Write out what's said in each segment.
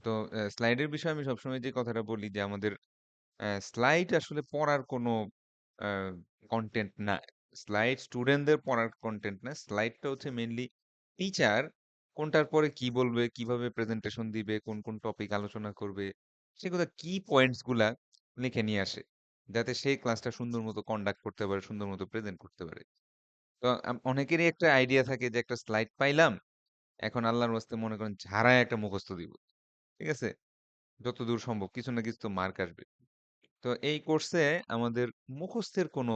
তো স্লাইডের বিষয়ে আমি সবসময় যে কথাটা বলি যে আমাদের স্লাইড আসলে পড়ার কোনো কন্টেন্ট না। স্লাইড স্টুডেন্টদের পড়ার কন্টেন্ট না। স্লাইডটা হচ্ছে মেইনলি টিচার কোনটার পরে কি বলবে, কিভাবে প্রেজেন্টেশন দিবে, কোন, কোন টপিক আলোচনা করবে, সেগুলা কি পয়েন্টস গুলা লিখে নিয়ে আসে। যাতে সে ক্লাসটা সুন্দর মতো কন্ডাক্ট করতে পারে, সুন্দর মতো প্রেজেন্ট করতে পারে। তো অনেকেরই একটা আইডিয়া থাকে যে একটা স্লাইড পাইলাম, এখন আল্লাহর ওয়াস্তে মনে করেন ঝাড়ায় একটা মুখস্থ দিব। ঠিক আছে? যতদূর সম্ভব কিছু না কিছু তো মার্ক আসবে। তো এই কোর্সে আমাদের মুখস্থের কোনো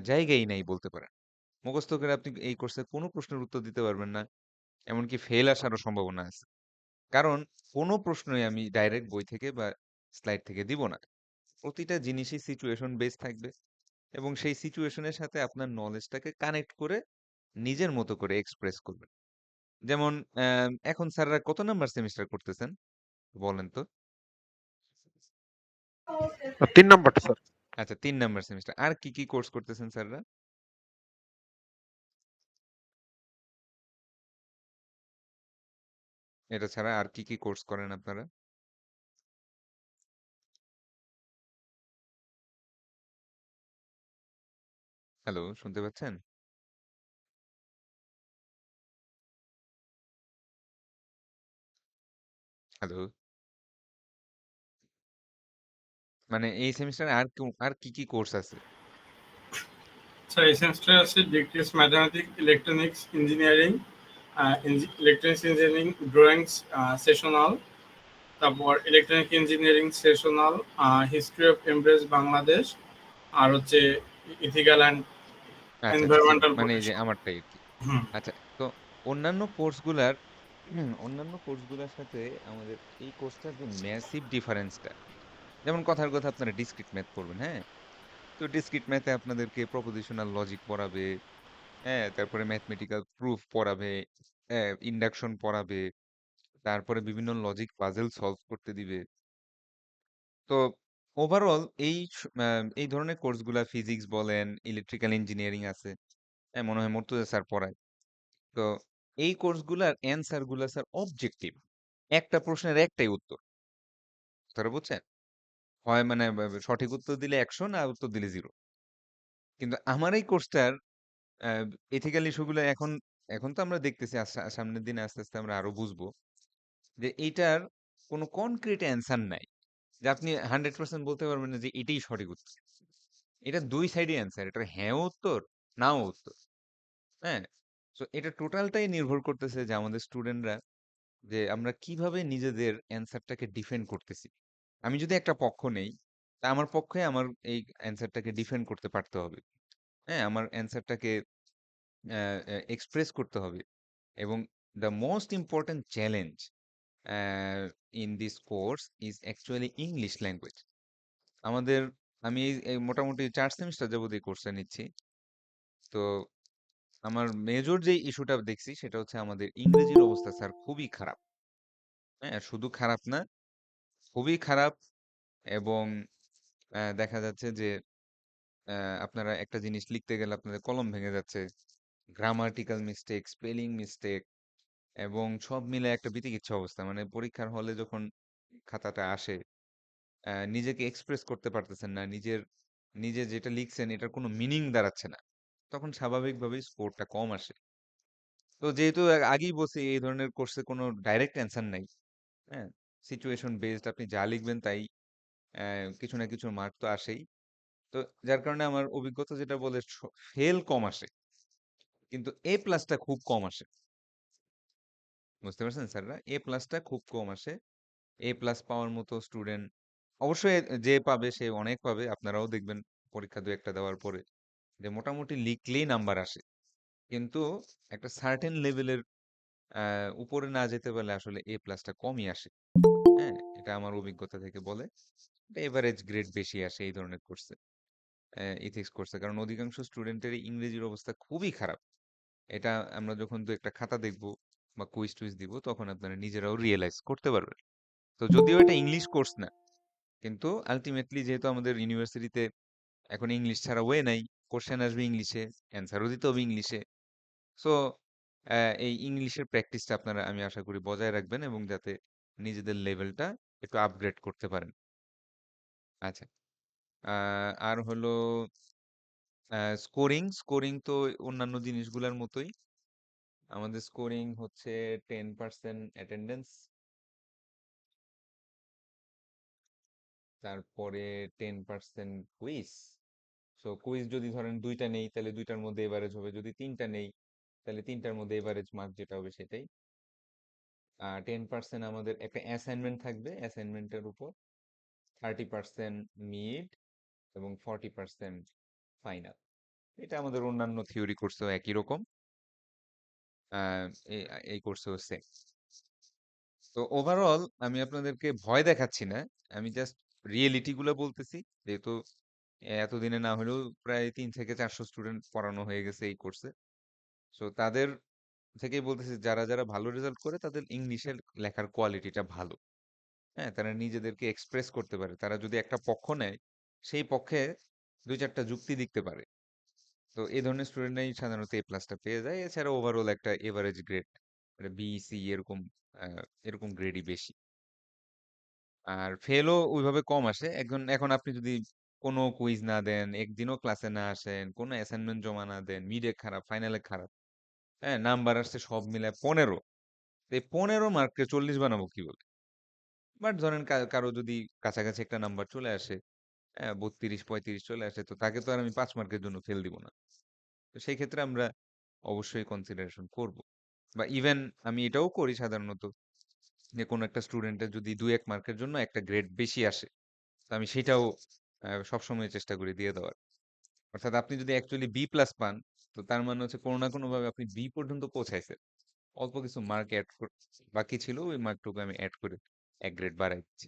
জায়গাই নাই বলতে পারেন। মুখস্থ করে আপনি এই কোর্সে কোনো প্রশ্নের উত্তর দিতে পারবেন না। এমনকি ফেল আসারও সম্ভাবনা আছে। কারণ কোনো প্রশ্নই আমি ডাইরেক্ট বই থেকে বা স্লাইড থেকে দিব না। প্রতিটা জিনিসই সিচুয়েশন বেস থাকবে এবং সেই সিচুয়েশনের সাথে আপনার নলেজটাকে কানেক্ট করে নিজের মতো করে এক্সপ্রেস করবেন। যেমন এখন স্যাররা কত নাম্বার সেমিস্টার করতেছেন? বলেন তো? 3 নাম্বারটা স্যার। আচ্ছা ৩ নাম্বার সেমিস্টার। আর কি, কি কোর্স করতেছেন স্যাররা? এটা ছাড়া আর কি, কি কোর্স করেন আপনারা? হ্যালো, শুনতে পাচ্ছেন? হ্যালো? মানে এই সেমিস্টারে আর কি, কি কোর্স আছে? স্যার এই সেমিস্টারে আছে degrees mathematics, electronics engineering, electronics engineering drawings sessional, তারপর electronic engineering sessional, history of এমব্রেস বাংলাদেশ, আর হচ্ছে ইথিক্যাল অ্যান্ড আচ্ছা, আচ্ছা। এনভায়রনমেন্টাল মানে এই যে প্রোটেকশন। আমারটাই আরকি। হুম। আচ্ছা, তো অন্যান্য কোর্সগুলার সাথে আমাদের এই কোর্সটার যে ম্যাসিভ ডিফারেন্সটা, যেমন কথার কথা আপনারা ডিসক্রিট ম্যাথ পড়বেন, হ্যাঁ? তো ডিসক্রিট ম্যাথে আপনাদেরকে প্রপোজিশনাল লজিক পড়াবে, হ্যাঁ? তারপরে ম্যাথমেটিক্যাল প্রুফ পড়াবে, হ্যাঁ? ইন্ডাকশন পড়াবে, তারপরে বিভিন্ন লজিক পাজল সলভ করতে দিবে। তো ওভারঅল এই ধরনের কোর্সগুলা ফিজিক্স বলেন, ইলেকট্রিক্যাল ইঞ্জিনিয়ারিং আছে। হ্যাঁ, মনে হয় মুর্তজা স্যার পড়ায়। তো এই কোর্সগুলার অ্যান্সার গুলা স্যার অবজেক্টিভ। একটা প্রশ্নের একটাই উত্তর। কথাটা বুঝছেন? হয় মানে সঠিক উত্তর দিলে ১০০ না উত্তর দিলে 0। কিন্তু আমার এই কোর্সটার আ এথিক্যাল ইস্যু গুলা এখন তো আমরা দেখতেছি সামনের দিনে আস্তে, আস্তে আমরা আরো বুঝবো যে এইটার কোনো কনক্রিট অ্যান্সার নাই। যে আপনি 100% বলতে পারবেন না যে এটাই সঠিক উত্তর। এটা ২ সাইডই অ্যান্সার। এটার হ্যাঁও উত্তর, নাও উত্তর। হ্যাঁ? সো এটা টোটালটাই নির্ভর করতেছে যে আমাদের স্টুডেন্টরা যে আমরা কিভাবে নিজেদের অ্যান্সারটাকে ডিফেন্ড করতেছি। আমি যদি একটা পক্ষ নেই, তা আমার পক্ষে আমার এই অ্যান্সারটাকে ডিফেন্ড করতে পারতে হবে। হ্যাঁ? আমার অ্যান্সারটাকে এক্সপ্রেস করতে হবে। এবং the most important challenge in this course is actually English language. আমাদের আমি এই মোটামুটি ৪ সেমেস্টার যাবত এই কোর্সটা নিচ্ছি। তো আমার মেজর যে ইস্যুটা দেখছি সেটা হচ্ছে আমাদের ইংরেজির অবস্থা স্যার খুবই খারাপ। হ্যাঁ? শুধু খারাপ না, খুবই খারাপ এবং দেখা যাচ্ছে যে আপনারা একটা জিনিস লিখতে গেলে আপনাদের কলম ভেঙে যাচ্ছে। গ্রামাটিক্যাল মিস্টেক, স্পেলিং মিস্টেক এবং সব মিলে একটা বিতিকিচ্ছির অবস্থা। মানে পরীক্ষার হলে যখন খাতাটা আসে, নিজেকে এক্সপ্রেস করতে পারতেছেন না। নিজে যেটা লিখছেন এটার কোনো মিনিং দাঁড়াচ্ছে না। তখন স্বাভাবিকভাবেই স্কোরটা কম আসে। তো যেহেতু আগেই বলছি এই ধরনের কোর্সে কোনো ডাইরেক্ট অ্যান্সার নাই। হ্যাঁ? সিচুয়েশন বেসড আপনি যা লিখবেন তাই কিছু না কিছু মার্ক তো আসেই। তো যার কারণে আমার অভিজ্ঞতা যেটা বলে ফেল কম আসে। কিন্তু এ প্লাসটা খুব কম আসে। বুঝতে পারছেন স্যাররা? এ প্লাসটা খুব কম আসে। এ প্লাস পাওয়ার মতো স্টুডেন্ট অবশ্যই যে পাবে সে অনেক পাবে। আপনারাও দেখবেন পরীক্ষা ২-১ টা দেওয়ার পরে যে মোটামুটি লিখলেই নাম্বার আসে। কিন্তু একটা সার্টেন লেভেলের আ উপরে না যেতে পারলে আসলে এ প্লাসটা কমই আসে। হ্যাঁ? এটা আমার অভিজ্ঞতা থেকে বলে। এটা এভারেজ গ্রেড বেশি আসে এই ধরনের কোর্সে। এথিক্স কোর্সে। কারণ অধিকাংশ স্টুডেন্টেরই ইংরেজির অবস্থা খুবই খারাপ। এটা আমরা যখন ২-১ টা খাতা দেখব বা কুইজ-টুইজ দিব তখন আপনারা নিজেরাও রিয়ালাইজ করতে পারবেন। তো যদিও এটা ইংলিশ কোর্স না, কিন্তু আল্টিমেটলি যেহেতু আমাদের ইউনিভার্সিটিতে এখন ইংলিশ ছাড়া ওয়ে নাই, কোয়েশ্চেন আসবে ইংলিশে, অ্যান্সারও দিতে হবে ইংলিশে। সো এই ইংলিশের প্র্যাকটিসটা আপনারা আমি আশা করি বজায় রাখবেন এবং যাতে নিজেদের লেভেলটা একটু আপগ্রেড করতে পারেন। আচ্ছা, আর হলো স্কোরিং। স্কোরিং তো অন্যান্য জিনিসগুলোর মতোই। আমাদের স্কোরিং হচ্ছে 10% অ্যাটেন্ডেন্স, তারপরে 10% কুইজ। সো কুইজ যদি ধরেন 2টা নেই তাহলে 2টার মধ্যে এভারেজ হবে, যদি 3টা নেই তাহলে 3টার মধ্যে এভারেজ মার্ক যেটা হবে সেটাই। আর 10% আমাদের একটা অ্যাসাইনমেন্ট থাকবে, অ্যাসাইনমেন্টের উপর 30% মিড এবং 40% ফাইনাল। এটা আমাদের অন্যান্য থিওরি কোর্সেও একই রকম, আহ, এই এই কোর্সেও সেম। তো ওভারঅল আমি আপনাদেরকে ভয় দেখাচ্ছি না, আমি জাস্ট রিয়েলিটি গুলো বলতেছি। যেহেতু এতদিনে না হলেও প্রায় 300 থেকে 400 স্টুডেন্ট পড়ানো হয়ে গেছে এই কোর্সে। সো তাদের থেকেই বলতেছি, যারা যারা ভালো রেজাল্ট করে তাদের ইংলিশের লেখার কোয়ালিটিটা ভালো। হ্যাঁ, তারা নিজেদেরকে এক্সপ্রেস করতে পারে, তারা যদি একটা পক্ষ নেয় সেই পক্ষে 2-4টা যুক্তি দিতে পারে। তো এই ধরনের স্টুডেন্টরাই সাধারণত এ প্লাসটা পেয়ে যায়। এছাড়া ওভারঅল একটা এভারেজ গ্রেড, বি সি এরকম, এরকম গ্রেডই বেশি। আর ফেলও ওইভাবে কম আসে। এখন আপনি যদি কোনো কুইজ না দেন, একদিনও ক্লাসে না আসেন, কোনো অ্যাসাইনমেন্ট জমা না দেন, মিডে খারাপ, ফাইনালে খারাপ, হ্যাঁ, নাম্বার আসছে সব মিলে 15, এই 15 মার্ককে 40 বানাবো কি বলে? বাট ধরেন কারো যদি কাছাকাছি একটা নাম্বার চলে আসে, হ্যাঁ, 32-35 চলে আসে, তো তাকে তো আর আমি 5 মার্কের জন্য ফেল দিব না। তো সেই ক্ষেত্রে আমরা অবশ্যই কনসিডারেশন করব। বা ইভেন আমি এটাও করি সাধারণত, যে কোনো একটা স্টুডেন্টের যদি 2-1 মার্কের জন্য একটা গ্রেড বেশি আসে, তো আমি সেটাও সবসময় চেষ্টা করি দিয়ে দেওয়ার। অর্থাৎ আপনি যদি অ্যাকচুয়ালি বি প্লাস পান, তো তার মানে হচ্ছে কোনো না কোনো ভাবে আপনি বি পর্যন্ত পৌঁছাইছেন। অল্প কিছু মার্ক বাকি ছিল, ওই মার্কটুকু আমি অ্যাড করে 1 গ্রেড বাড়াই দিচ্ছি।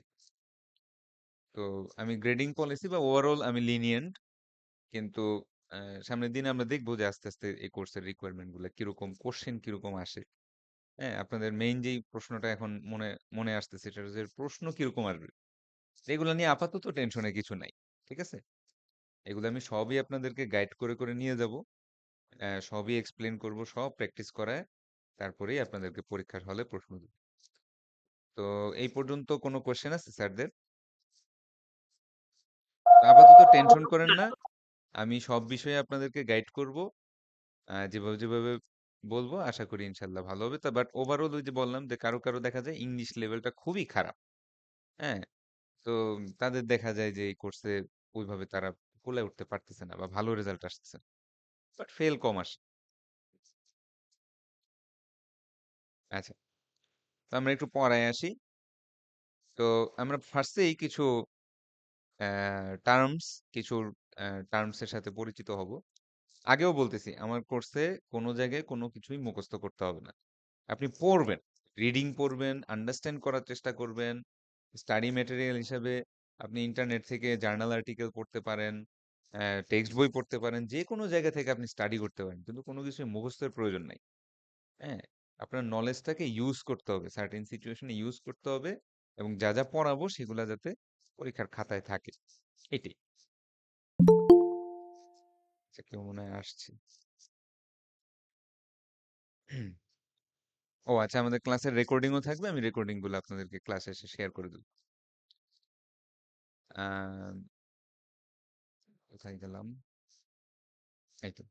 তো আমি গ্রেডিং পলিসি বা ওভারঅল আমি লিনিয়েন্ট, কিন্তু সামনের দিনে আমরা দেখবো যে আস্তে আস্তে এই কোর্সের রিকোয়ারমেন্ট গুলো কিরকম, কোশ্চেন কিরকম আসে। হ্যাঁ, আপনাদের মেইন যেই প্রশ্নটা এখন মনে মনে আসতেছে, সেটা হচ্ছে প্রশ্ন কিরকম আসবে। এগুলো নিয়ে আপাতত টেনশনের কিছু নাই, ঠিক আছে? এগুলো আমি সবই আপনাদেরকে গাইড করে করে নিয়ে যাব, সবই এক্সপ্লেন করব, সব প্র্যাকটিস করায় তারপরেই আপনাদেরকে পরীক্ষার হলে প্রশ্ন দেব। তো এই পর্যন্ত কোনো কোশ্চেন আছে স্যারদের? আপাতত টেনশন করেন না, আমি সব বিষয়ে আপনাদেরকে গাইড করব, যেভাবে যেভাবে বলবো আশা করি ইনশাল্লাহ ভালো হবে। তা বাট ওভারঅল ওই যে বললাম যে কারো কারো দেখা যায় ইংলিশ লেভেলটা খুবই খারাপ। হ্যাঁ, তো তাদের দেখা যায় যে এই কোর্সে ওইভাবে তারা ফুলে উঠতে পারতেছে না বা ভালো রেজাল্ট আসতেছে, বাট ফেল কম আসে। আচ্ছা, তো আমরা একটু পড়ায় আসি। তো আমরা ফার্স্টেই কিছু টার্মস, কিছু টার্মসের সাথে পরিচিত হব। আগেও বলতেছি, আমার কোর্সে কোনো জায়গায় কোনো কিছুই মুখস্থ করতে হবে না। আপনি পড়বেন, রিডিং পড়বেন, আন্ডারস্ট্যান্ড করার চেষ্টা করবেন। স্টাডি ম্যাটেরিয়াল হিসাবে আপনি ইন্টারনেট থেকে জার্নাল আর্টিকেল পড়তে পারেন, টেক্সট বই পড়তে পারেন, যে কোনো জায়গা থেকে আপনি স্টাডি করতে পারেন, কিন্তু কোনো কিছুই মুখস্থের প্রয়োজন নাই। হ্যাঁ, আপনার নলেজটাকে ইউজ করতে হবে, সার্টেন সিচুয়েশনে ইউজ করতে হবে, এবং যা যা পড়াবো সেগুলা যাতে পরীক্ষার খাতায় থাকে, এটাই। আচ্ছা, কেউ মনে হয় আসছে। ও আচ্ছা, আমাদের ক্লাসের রেকর্ডিংও থাকবে, আমি রেকর্ডিং গুলো আপনাদেরকে ক্লাসে এসে শেয়ার করে দেবো। আহ, কোথায় গেলাম? এই তো।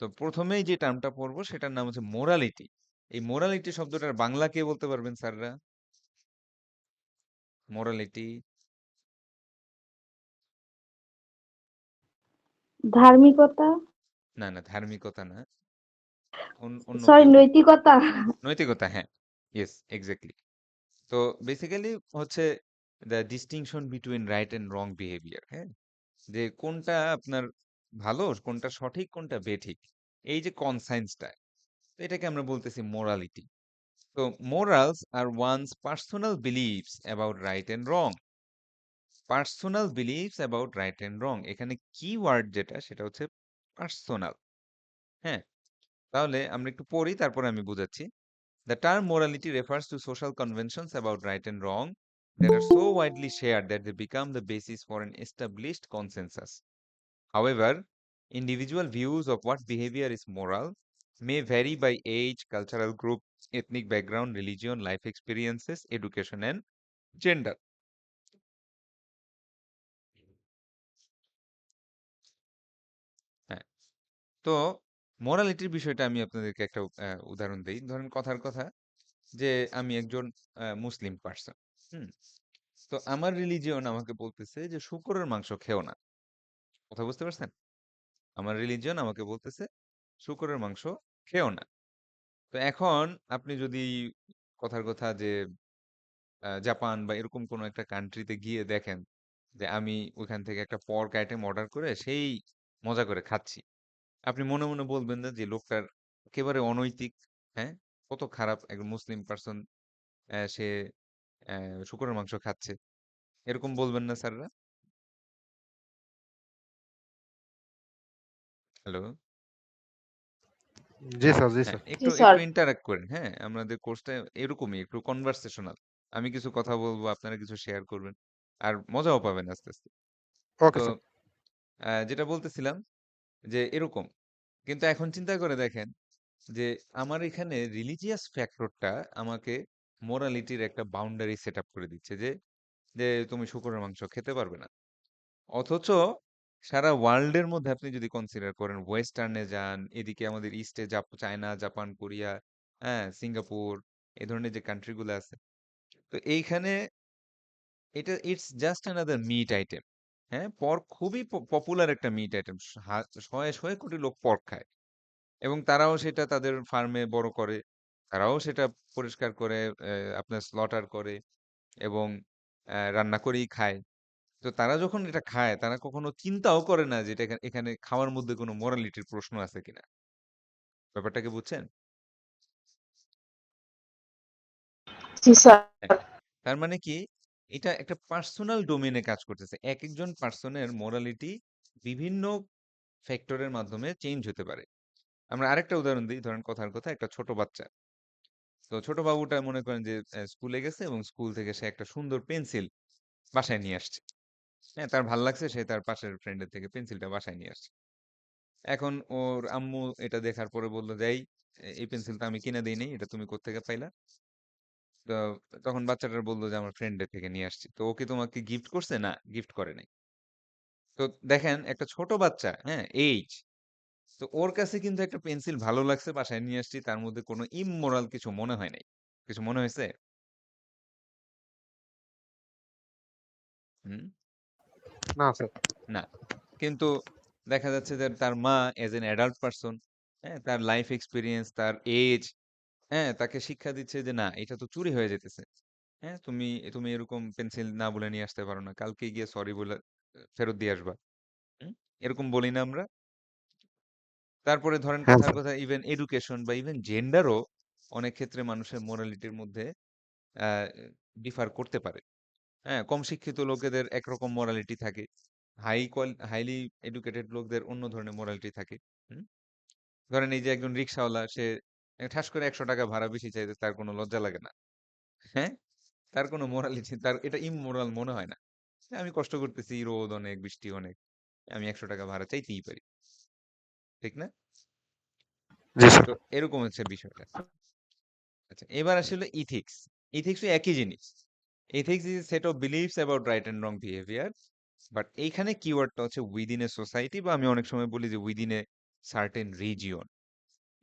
তো প্রথমেই যে টার্মটা পড়বো সেটার নাম হচ্ছে মোরালিটি। এই মোরালিটি শব্দটার বাংলা কে বলতে পারবেন স্যাররা? মোরালিটি। ধার্মিকতা, না না, ধার্মিকতা না, অন্য সরি কেউ। নৈতিকতা। নৈতিকতা, হ্যাঁ, ইয়েস, এক্স্যাক্টলি। তো বেসিক্যালি হচ্ছে the distinction between right and wrong behaviour. হ্যাঁ, যে কোনটা আপনার ভালো, কোনটা সঠিক, কোনটা বেঠিক, এই যে কনসাইন্সটা, এটাকে আমরা বলতেছি মোরালিটি। তো মোরালস আর one's personal beliefs about right and wrong. Personal beliefs about right and wrong, এখানে কি ওয়ার্ড যেটা, সেটা হচ্ছে পার্সোনাল। হ্যাঁ, তাহলে আমরা একটু পড়ি, তারপরে আমি বুঝাচ্ছি। The term morality refers to social conventions about right and wrong that are so widely shared that they become the basis for an established consensus. However, individual views of what behavior is moral may vary by age, cultural group, ethnic background, religion, life experiences, education and gender. হ্যাঁ, তো মোরালিটির বিষয়টা আমি আপনাদেরকে একটা উদাহরণ দেই। ধরেন কথার কথা যে আমি একজন মুসলিম পার্সন। হুম? তো আমার রিলিজিয়ন আমাকে বলতেছে যে শূকরের মাংস খেও না। কথা বুঝতে পারছেন? আমার রিলিজিয়ন আমাকে বলতেছে শূকরের মাংস খেও না। তো এখন আপনি যদি কথার কথা যে জাপান বা এরকম কোনো একটা কান্ট্রিতে গিয়ে দেখেন যে আমি ওইখান থেকে একটা পর্ক আইটেম অর্ডার করে সেই মজা করে খাচ্ছি। আপনি মনে, মনে বলবেন না যে লোকটার একেবারে অনৈতিক, হ্যাঁ? কত খারাপ একজন মুসলিম পারসন সে অ্যা শূকরের মাংস খাচ্ছে। এরকম বলবেন না স্যাররা? হ্যালো? জি স্যার, জি হ্যাঁ, স্যার। জি একটু স্যার। ইন্টারেক্ট করেন, হ্যাঁ? আমাদের কোর্সটা এরকমই একটু কনভারসেশনাল। আমি কিছু কথা বলবো, আপনারা কিছু শেয়ার করবেন। আর মজাও পাবেন আস্তে, আস্তে। ওকে তো স্যার। যেটা বলতেছিলাম যে এরকম। কিন্তু এখন চিন্তা করে দেখেন যে আমার এখানে রিলিজিয়াস ফ্যাক্টরটা আমাকে মোরালিটির একটা বাউন্ডারি সেটআপ করে দিচ্ছে যে তুমি শূকরের মাংস খেতে পারবে না। অথচ সারা ওয়ার্ল্ডের মধ্যে আপনি যদি কনসিডার করেন ওয়েস্টার্নে যান, এদিকে আমাদের ইস্টে চায়না, জাপান, কোরিয়া, হ্যাঁ, সিঙ্গাপুর এ ধরনের যে কান্ট্রি গুলো আছে। তো এইখানে এটা it's just another meet item. হ্যাঁ, পর্ক খুবই পপুলার একটা মিট আইটেম। শয়ে, শয়ে কোটি লোক পর্ক খায়। এবং তারাও সেটা তাদের ফার্মে বড় করে। তারাও সেটা পরিষ্কার করে আপনার স্লটার করে এবং রান্না করেই খায়। তো তারা যখন এটা খায়, তারা কখনো চিন্তাও করে না যে এটা এখানে খাওয়ার মধ্যে কোনো মোরালিটির প্রশ্ন আছে কিনা। ব্যাপারটা কি বুঝছেন? জি স্যার। হ্যাঁ। তার মানে কি? এটা একটা পার্সোনাল ডোমেইন এ কাজ করতেছে। একেকজন পার্সনের মোরালিটি বিভিন্ন ফ্যাক্টরের মাধ্যমে চেঞ্জ হতে পারে। আমরা আরেকটা উদাহরণ দিই। ধরেন কথার কথা একটা ছোট বাচ্চা। তো ছোট বাবুটা মনে করেন যে স্কুলে গেছে এবং স্কুল থেকে সে একটা সুন্দর পেন্সিল বাসায় নিয়ে আসছে। হ্যাঁ, তার ভাল লাগছে সে তার পাশের ফ্রেন্ডের থেকে পেন্সিলটা বাসায় নিয়ে আসছে। এখন ওর আম্মু এটা দেখার পরে বলল যে, এই পেন্সিলটা আমি কিনে দেই নাই। এটা তুমি কোত্থেকে পাইলা?" তো তখন বাচ্চাটা বলল যে, "আমার ফ্রেন্ডের থেকে নিয়ে আসছি।" "তো ও কি তোমাকে গিফট করছে?" "না, গিফট করে নাই।" তো দেখেন একটা ছোট বাচ্চা, হ্যাঁ? এইজ। তো ওর কাছে কিন্তু একটা পেন্সিল ভালো লাগছে, বাসায় নিয়ে আসছি। তার মধ্যে কোনো ইমমোরাল কিছু মনে হয় নাই। কিছু মনে হইছে? হুম? না স্যার। না। কিন্তু দেখা যাচ্ছে যে তার মা এজ অ্যান অ্যাডাল্ট পারসন, হ্যাঁ? তার লাইফ এক্সপেরিয়েন্স, তার এজ, হ্যাঁ? তাকে শিক্ষা দিচ্ছে যে, "না, এটা তো চুরি হয়ে যাইতেছে। হ্যাঁ? তুমি তুমি এরকম পেন্সিল না বলে নিয়ে আসতে পারো না। কালকে গিয়ে সরি বলে ফেরত দিয়ে আসবা।" হুম? এরকম বলি না আমরা? তারপরে ধরেন হ্যাঁ কথার স্যার। কথা ইভেন এডুকেশন বা ইভেন জেন্ডারও অনেক ক্ষেত্রে মানুষের মোরালিটির মধ্যে আ ডিফার করতে পারে। হ্যাঁ? কম শিক্ষিত লোকেদের একরকম মোরালিটি থাকে। হাইলি এডুকেটেড লোকদের অন্য ধরনের মোরালিটি থাকে। হুম? ধরেন এই যে একজন রিক্শাওয়ালা সে ঠাস করে ৳১০০ ভাড়া বেশি চাইতে তার কোনো লজ্জা লাগে না। হ্যাঁ? তার কোনো মোরালিটি তার এটা ইমোরাল মনে হয় না। আমি কষ্ট করতেছি, রোদ অনেক, বৃষ্টি অনেক। আমি ৳১০০ ভাড়া চাইতেই পারি। ঠিক না? জি স্যার। তো এরকম হচ্ছে বিষয়টা। আচ্ছা, এবার আসলে ইথিক্স। ইথিক্সও একই জিনিস। Ethics is a set of beliefs about right and wrong behavior. But এইখানে কিওয়ার্ডটা হচ্ছে উইদিন এ সোসাইটি বা আমি অনেক সময় বলি যে within a certain region.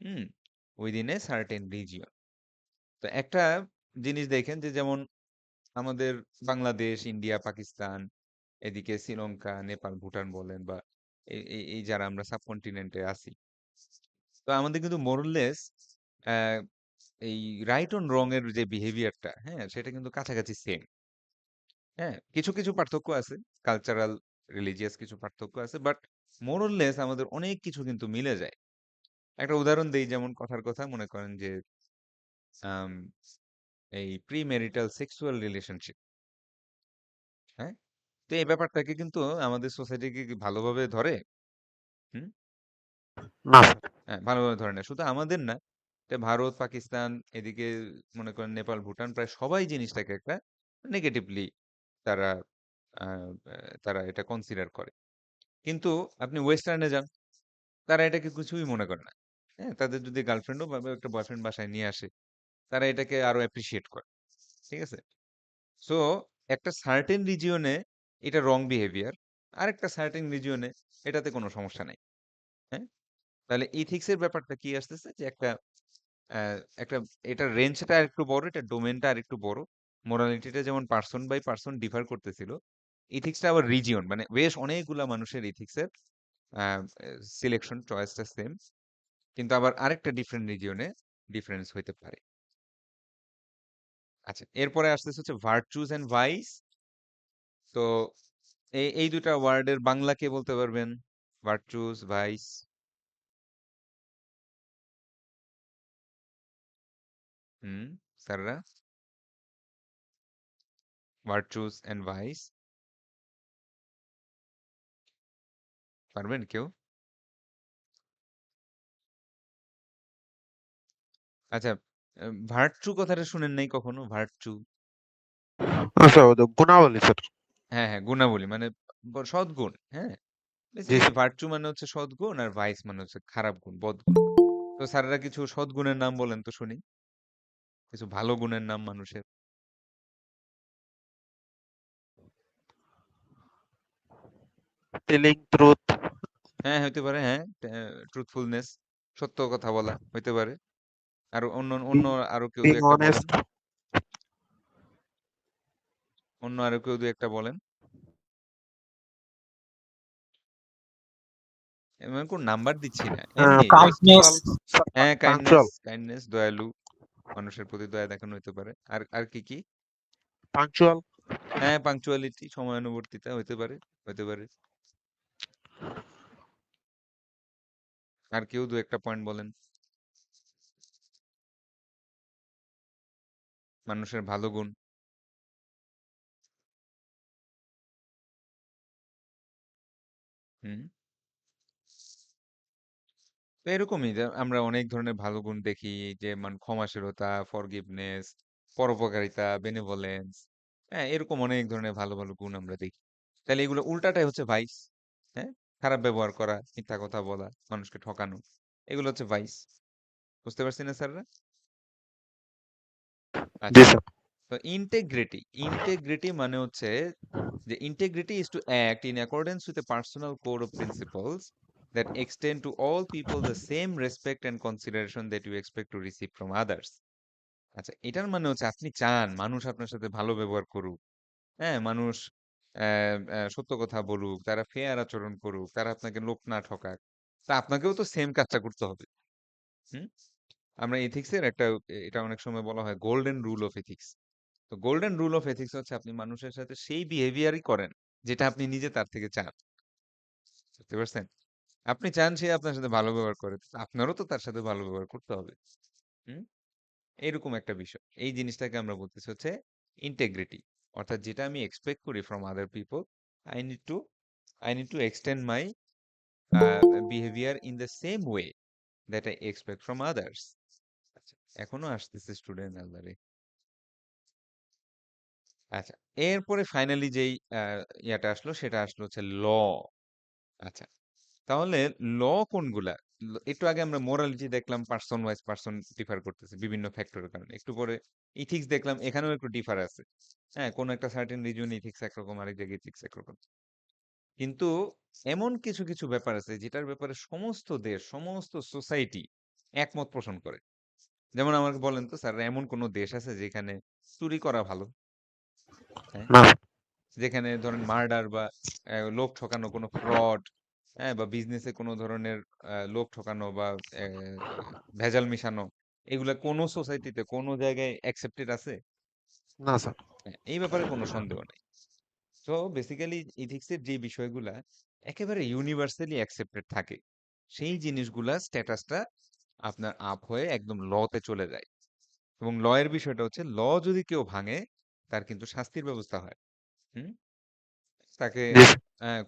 Hmm? Within a certain region. তো একটা জিনিস দেখেন যে যেমন আমাদের বাংলাদেশ, ইন্ডিয়া, পাকিস্তান, এদিকে শ্রীলঙ্কা, নেপাল, ভুটান বলেন বা এই যারা আমরা সাবকন্টিনেন্টে আছি। তো আমাদের কিন্তু মোরলেস অ্যা এই রাইট অন রং এর যে বিহেভিয়ারটা, হ্যাঁ? সেটা কিন্তু কাছাকাছি সেম। হ্যাঁ? কিছু, কিছু পার্থক্য আছে। কালচারাল, রিলিজিয়াস কিছু পার্থক্য আছে। বাট মোর অর লেস আমাদের অনেক কিছু কিন্তু মিলে যায়। একটা উদাহরণ দেই যেমন কথার কথা মনে করেন যে আম এই প্রি-ম্যারিটাল সেক্সুয়াল রিলেশনশিপ, হ্যাঁ? তো এই ব্যাপারটাকে কিন্তু আমাদের সোসাইটি কি ভালোভাবে ধরে? হুম? না স্যার। হ্যাঁ, ভালোভাবে ধরে না। শুধু আমাদের না, এটা ভারত, পাকিস্তান, এদিকে মনে করেন নেপাল, ভুটান প্রায় সবাই জিনিসটাকে একটা নেগেটিভলি তারা আ আ তারা এটা কনসিডার করে। কিন্তু আপনি ওয়েস্টার্ন এ যান, তারা এটাকে কিছুই মনে করে না। হ্যাঁ? তাদের যদি গার্লফ্রেন্ডও বা একটা বয়ফ্রেন্ড বাসায় নিয়ে আসে, তারা এটাকে আরো অ্যাপ্রিশিয়েট করে। ঠিক আছে? সো একটা সার্টেন রিজিয়নে এটা রং বিহেভিয়ার। আরেকটা সার্টেন রিজিয়নে এটাতে কোনো সমস্যা নাই। হ্যাঁ? তাহলে ইথিক্স এর ব্যাপারটা কি আসতেছে যে আ একটা এটার রেঞ্জটা আরেকটু বড়, এটার ডোমেইনটা আরেকটু বড়। মোরালিটিটা যেমন পারসন বাই পারসন ডিফার করতেছিল। ইথিক্সটা আবার রিজিয়ন মানে বেশ অনেকগুলা মানুষের ইথিক্সের আ সিলেকশন চয়েসটা সেম। কিন্তু আবার আরেকটা ডিফারেন্ট রিজিয়নে ডিফারেন্স হইতে পারে। আচ্ছা, এরপরে আসতেছে হচ্ছে ভার্চুস অ্যান্ড ভাইস। তো এই ২ টা ওয়ার্ডের বাংলা কে বলতে পারবেন? Virtues, vice. হুম, স্যাররা? ভার্চুস অ্যান্ড ভাইস পারবেন কেউ? আচ্ছা, ভার্চু কথাটা শুনেন নাই কখনো? ভার্চু? স্যার ওদের গুণাবলী স্যার। হ্যাঁ, হ্যাঁ, গুণাবলী মানে সদ্গুণ। হ্যাঁ? জি বেসিক্যালি স্যার। ভার্চু মানে হচ্ছে সদ্গুণ আর ভাইস মানে হচ্ছে খারাপ গুণ, বদগুণ। তো স্যারেরা কিছু সদ্গুণের নাম বলেন তো শুনি। কিছু ভালো গুণের নাম মানুষের। টেলিং ট্রুথ, হ্যাঁ, হইতে পারে, হ্যাঁ। ট্রুথফুলনেস, সত্য কথা বলা হইতে পারে। আর অন্য অন্য আরো কেউ বিং ২ ১ টা বলেন। অনেস্ট। অন্য আরো কেউ ২ ১ টা বলেন। এমন কোন নাম্বার দিচ্ছি না। এমনি জাস্ট kindness, পাঞ্চুয়াল স্যার, হ্যাঁ, কাইন্ডনেস, পাঞ্চুয়াল কাইন্ডনেস, দয়ালু, মানুষের প্রতি দয়া দেখানো হইতে পারে। আর কি, কি? পাঞ্চুয়াল। হ্যাঁ, পাংচুয়ালিটি, সময়ানুবর্তিতা হইতে পারে, হইতে পারে। আর কেউ ২ ১ টা পয়েন্ট বলেন। মানুষের ভালো গুণ। হুম। তো এরকমই যে আমরা অনেক ধরনের ভালো গুণ দেখি যে ক্ষমাশীলতা, ফরগিভনেস, পরোপকারিতা, বেনেভোলেন্স। হ্যাঁ, এরকম অনেক ধরনের ভালো, ভালো গুণ আমরা দেখি। তাহলে এগুলো উল্টাটাই হচ্ছে ভাইস। হ্যাঁ? খারাপ ব্যবহার করা, মিথ্যা কথা বলা, মানুষকে ঠকানো। এগুলো হচ্ছে ভাইস। বুঝতে পারছি না স্যাররা? জি আচ্ছা। স্যার। তো ইন্টেগ্রিটি। ইন্টেগ্রিটি মানে হচ্ছে যে integrity is to act in accordance with a personal code of principles that extend to all people the same respect and consideration that you expect to receive from others. আচ্ছা, এটার মানে হচ্ছে আপনি চান মানুষ আপনার সাথে ভালো ব্যবহার করুক। হ্যাঁ, মানুষ সত্য কথা বলুক, তারা ফেয়ার আচরণ করুক, তারা আপনাকে লোক না ঠকাক। তা আপনাকেও তো সেম কাজটা করতে হবে। হুম? আমরা এথিক্স এর একটা এটা অনেক সময় বলা হয় গোল্ডেন রুল অফ এথিক্স। তো গোল্ডেন রুল অফ এথিক্স হচ্ছে আপনি মানুষের সাথে সেই বিহেভিয়ারই করেন যেটা আপনি নিজে তার থেকে চান। বুঝতে পারছেন? আপনি চান সে আপনার সাথে ভালো ব্যবহার করে। তো আপনারও তো তার সাথে ভালো ব্যবহার করতে হবে। হুম? এরকম একটা বিষয়। এই জিনিসটাকে আমরা বলতেছি হচ্ছে ইন্টিগ্রিটি। অর্থাৎ যেটা আমি এক্সপেক্ট করি from other people, I need to I need to extend my behaviour in the same way that I expect from others. আচ্ছা, এখনো আসতেছে স্টুডেন্ট আল্লাহরে। আচ্ছা, এরপরে ফাইনালি যেই ইয়াটা আসলো সেটা আসলো হচ্ছে ল। আচ্ছা, তাহলে ল কোনগুলা? একটু আগে আমরা মোরালিটি দেখলাম পারসন ওয়াইজ পারসন ডিফার করতেছে বিভিন্ন ফ্যাক্টরের কারণে। একটু পরে ইথিক্স দেখলাম এখানেও একটু ডিফার আছে। হ্যাঁ, কোন একটা সার্টেন রিজিয়ন ইথিক্স একরকম, আরেক জায়গায় ইথিক্স একরকম। কিন্তু এমন কিছু, কিছু ব্যাপার আছে যেটার ব্যাপারে সমস্ত দেশ, সমস্ত সোসাইটি একমত পোষণ করে। যেমন আমাকে বলেন তো স্যার এমন কোন দেশ আছে যেখানে চুরি করা ভালো? হ্যাঁ? না যেখানে ধরেন মার্ডার বা লোক ঠকানো কোনো ফ্রড, হ্যাঁ, বা বিজনেসে কোনো ধরনের লোক ঠকানো বা ভেজাল মিশানো, এগুলা কোনো সোসাইটিতে কোনো জায়গায় অ্যাকসেপ্টেড আছে? না স্যার। হ্যাঁ, এই ব্যাপারে কোনো সন্দেহ নাই। তো বেসিক্যালি ইথিক্সের যে বিষয়গুলা একেবারে ইউনিভার্সালি অ্যাকসেপ্টেড থাকে, সেই জিনিসগুলা স্ট্যাটাসটা আপনার আপ হয়ে একদম লতে চলে যায়। এবং ল এর বিষয়টা হচ্ছে ল যদি কেউ ভাঙে তার কিন্তু শাস্তির ব্যবস্থা হয়। হুম? তাকে জি স্যার।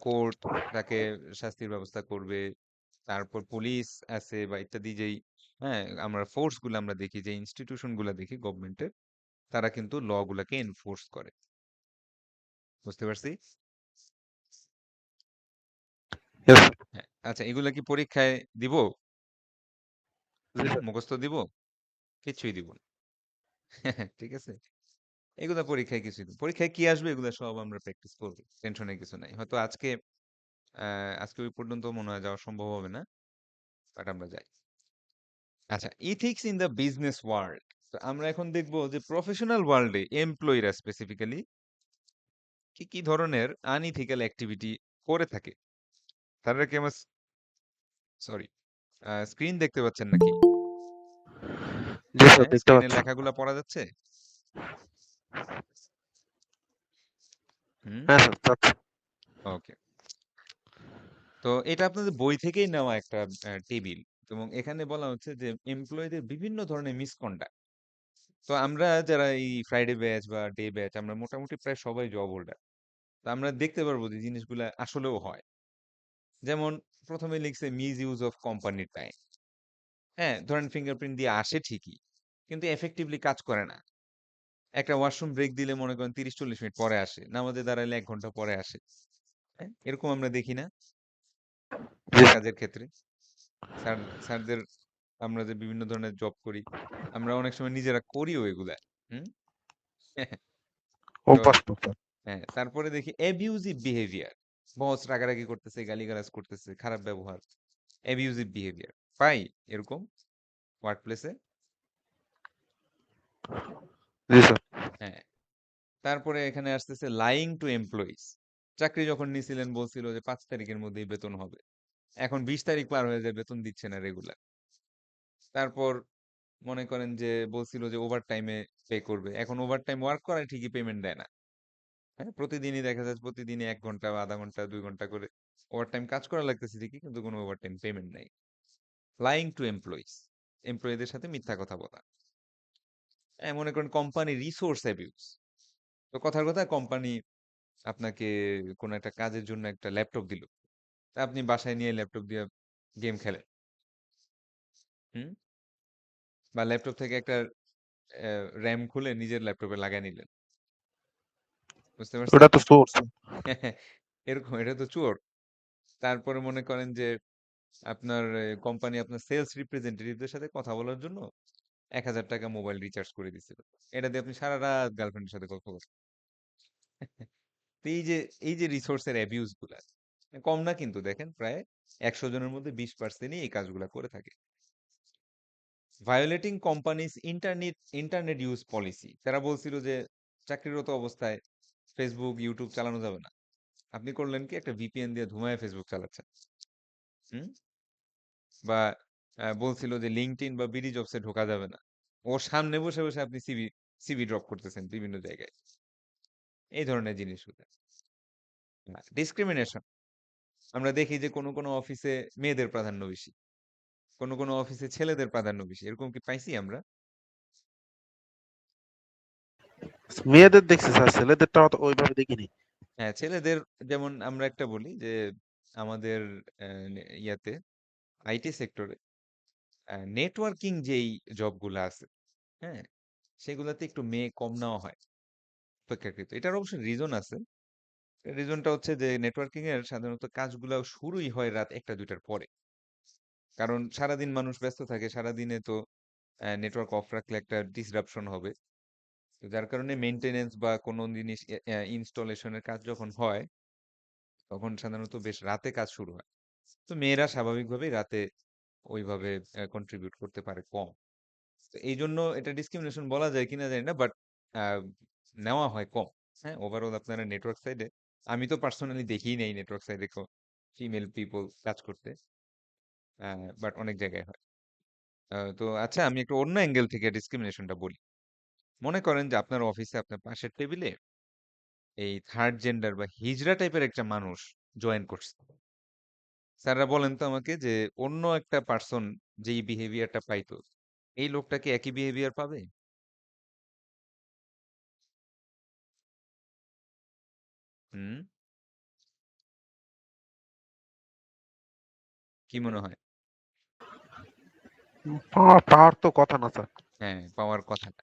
কোর্ট তাকে শাস্তির ব্যবস্থা করবে। তারপর পুলিশ আছে বা ইত্যাদি যেই আমরা ফোর্স গুলো আমরা দেখি যে ইনস্টিটিউশন গুলা দেখি গভর্নমেন্টের তারা কিন্তু ল গুলাকে এনফোর্স করে। বুঝতে পারছি? Yes sir. হ্যাঁ। আচ্ছা, এগুলা কি পরীক্ষায় দিব? জি স্যার। মুখস্থ দিব? কিছুই দিব না। ঠিক আছে? এগুলা পরীক্ষায় কিছুই দিব পরীক্ষায় কি আসবে এগুলা সব আমরা প্র্যাকটিস করব। টেনশনের কিছু নাই। হয়তো আজকে ওই পর্যন্ত মনে হয় যাওয়া সম্ভব হবে না। বাট আমরা যাই। আচ্ছা, ethics in the business world. তো আমরা এখন দেখব যে প্রফেশনাল ওয়ার্ল্ডে এমপ্লয়িরা স্পেসিফিক্যালি কি কি ধরনের আনইথিক্যাল অ্যাক্টিভিটি করে থাকে। তারা কি আমার সরি স্ক্রিন দেখতে পাচ্ছেন নাকি? জি স্যার, হ্যাঁ, দেখতে স্ক্রিনের পাচ্ছি। লেখাগুলা পড়া যাচ্ছে? হুম, হ্যাঁ স্যার, পাচ্ছি। ওকে। তো এটা আপনাদের বই থেকেই নেওয়া একটা টেবিল এবং এখানে বলা হচ্ছে যে এমপ্লয়ীদের বিভিন্ন ধরনের মিসকন্ডাক্ট। তো আমরা যারা এই ফ্রাইডে ব্যাচ বা ডে ব্যাচ আমরা মোটামুটি প্রায় সবাই জব হোল্ডার। তো আমরা দেখতে পারবো যে জিনিসগুলা আসলেও হয়। যেমন প্রথমে লিখছে মিস ইউজ অফ কোম্পানির টাইম। হ্যাঁ, ধরেন ফিঙ্গারপ্রিন্ট দিয়ে আসে ঠিকই, কিন্তু এফেক্টিভলি কাজ করে না। একটা ওয়াশরুম ব্রেক দিলে মনে করেন ৩০-৪০ মিনিট পরে আসে, নামাজে দাঁড়াইলে ১ ঘন্টা পরে আসে। হ্যাঁ, এরকম আমরা দেখি না জি স্যার। কাজের ক্ষেত্রে? স্যার স্যারদের আমরা যে বিভিন্ন ধরনের জব করি, আমরা অনেক সময় নিজেরা করিও এগুলা। হুম? তো অভ্যস্ত স্যার। হ্যাঁ, তারপরে দেখি অ্যাবিউজিভ বিহেভিয়ার। বস রাগারাগি করতেছে, গালিগালাজ করতেছে, খারাপ ব্যবহার। Abusive behaviour. পাই এরকম ওয়ার্ক প্লেসে? জি স্যার। হ্যাঁ। তারপরে এখানে আসতেছে লাইং টু এমপ্লয়িজ। চাকরি যখন নিছিলেন বলছিল যে ৫ তারিখের মধ্যেই বেতন হবে। এখন ২০ তারিখ পার হয়ে যায়, বেতন দিচ্ছে না রেগুলার। তারপর মনে করেন যে বলছিল যে ওভারটাইমে পে করবে। এখন ওভারটাইম ওয়ার্ক করায় ঠিকই পেমেন্ট দেয় না। হ্যাঁ? প্রতিদিনই দেখা যাচ্ছে প্রতিদিনই ১ ঘন্টা, ০.৫ ঘন্টা, ২ ঘন্টা করে ওভারটাইম কাজ করা লাগতেছে ঠিকই, কিন্তু কোনো ওভারটাইম পেমেন্ট নাই। Lying to employees. এমপ্লয়িদের সাথে মিথ্যা কথা বলা। হ্যাঁ, মনে করেন কোম্পানি রিসোর্স অ্যাবিউজ। তো কথার কথা কোম্পানি আপনাকে কোনো একটা কাজের জন্য একটা ল্যাপটপ দিল। তা আপনি বাসায় নিয়ে ল্যাপটপ দিয়ে গেম খেলেন। হুম? বা ল্যাপটপ থেকে একটা র‍্যাম খুলে নিজের ল্যাপটপে লাগায় নিলেন। বুঝতে পারছেন? ওটা তো সোর্স। এরকম এটা তো চোর। তারপরে মনে করেন যে আপনার কোম্পানি আপনার সেলস রিপ্রেজেন্টেটিভদের সাথে কথা বলার জন্য ৳১,০০০ মোবাইল রিচার্জ করে দিছিল। এটা দিয়ে আপনি সারারাত গার্লফ্রেন্ডের সাথে গল্প করছেন। তো এই যে রিসোর্স এর অ্যাবিউজ গুলা কম না, কিন্তু দেখেন প্রায় ১০০ জনের মধ্যে ২০% এই কাজগুলা করে থাকে। Violating companies internet use policy. তারা বলছিল যে চাকরিরত অবস্থায় ফেসবুক, ইউটিউব চালানো যাবে না। আপনি করলেন কি একটা ভিপিএন দিয়ে ধুমায় ফেসবুক চালাচ্ছেন। হুম? বা বলছিল যে লিঙ্কডইন বা বিডি জবস এ ঢোকা যাবে না। ওর সামনে বসে, বসে আপনি সিভি ড্রপ করতেছেন বিভিন্ন জায়গায়। এই ধরনের জিনিসগুলো। ডিসক্রিমিনেশন। আমরা দেখি যে কোনো অফিসে মেয়েদের প্রাধান্য বেশি। কোনো অফিসে ছেলেদের প্রাধান্য বেশি। এরকম কি পাইছি আমরা? মেয়েদের দেখছি স্যার, ছেলেদেরটা অত ওইভাবে দেখিনি। হ্যাঁ, ছেলেদের যেমন আমরা একটা বলি যে আমাদের ইয়াতে আইটি সেক্টরে নেটওয়ার্কিং যেই জবগুলা আছে, হ্যাঁ? সেগুলাতে একটু মেয়ে কম নেওয়া হয় অপেক্ষাকৃত। এটার অবশ্য রিজন আছে। রিজনটা হচ্ছে যে নেটওয়ার্কিং এর সাধারণত কাজগুলা শুরুই হয় রাত ১টা-২টার পরে। কারণ সারাদিন মানুষ ব্যস্ত থাকে। সারাদিনে তো নেটওয়ার্ক অফ রাখলে একটা ডিসরাপশন হবে। তো যার কারণে মেইনটেন্যান্স বা কোনো জিনিস ইনস্টলেশন এর কাজ যখন হয়, তখন সাধারণত বেশ রাতে কাজ শুরু হয়। তো মেয়েরা স্বাভাবিকভাবেই রাতে ওইভাবে কন্ট্রিবিউট করতে পারে কম। তো এইজন্য এটা ডিসক্রিমিনেশন বলা যায় কিনা জানি না, বাট আ নেওয়া হয় কম। হ্যাঁ? ওভারঅল আপনারা নেটওয়ার্ক সাইডে আমি তো পার্সোনালি দেখিই নাই নেটওয়ার্ক সাইডে ফিমেল পিপল কাজ করতে। বাট অনেক জায়গায় হয়। তো আচ্ছা, আমি একটু অন্য অ্যাঙ্গেল থেকে ডিসক্রিমিনেশনটা বলি। মনে করেন যে আপনার অফিসে আপনার পাশের টেবিলে এই থার্ড জেন্ডার বা হিজড়া টাইপের একটা মানুষ জয়েন করছে। স্যাররা বলেন তো আমাকে যে অন্য একটা পার্সন যেই বিহেভিয়ারটা পাইতো, এই লোকটা কি একই বিহেভিয়ার পাবে? হুম? কি মনে হয়? পাওয়ার তো কথা না স্যার। হ্যাঁ, পাওয়ার কথা না,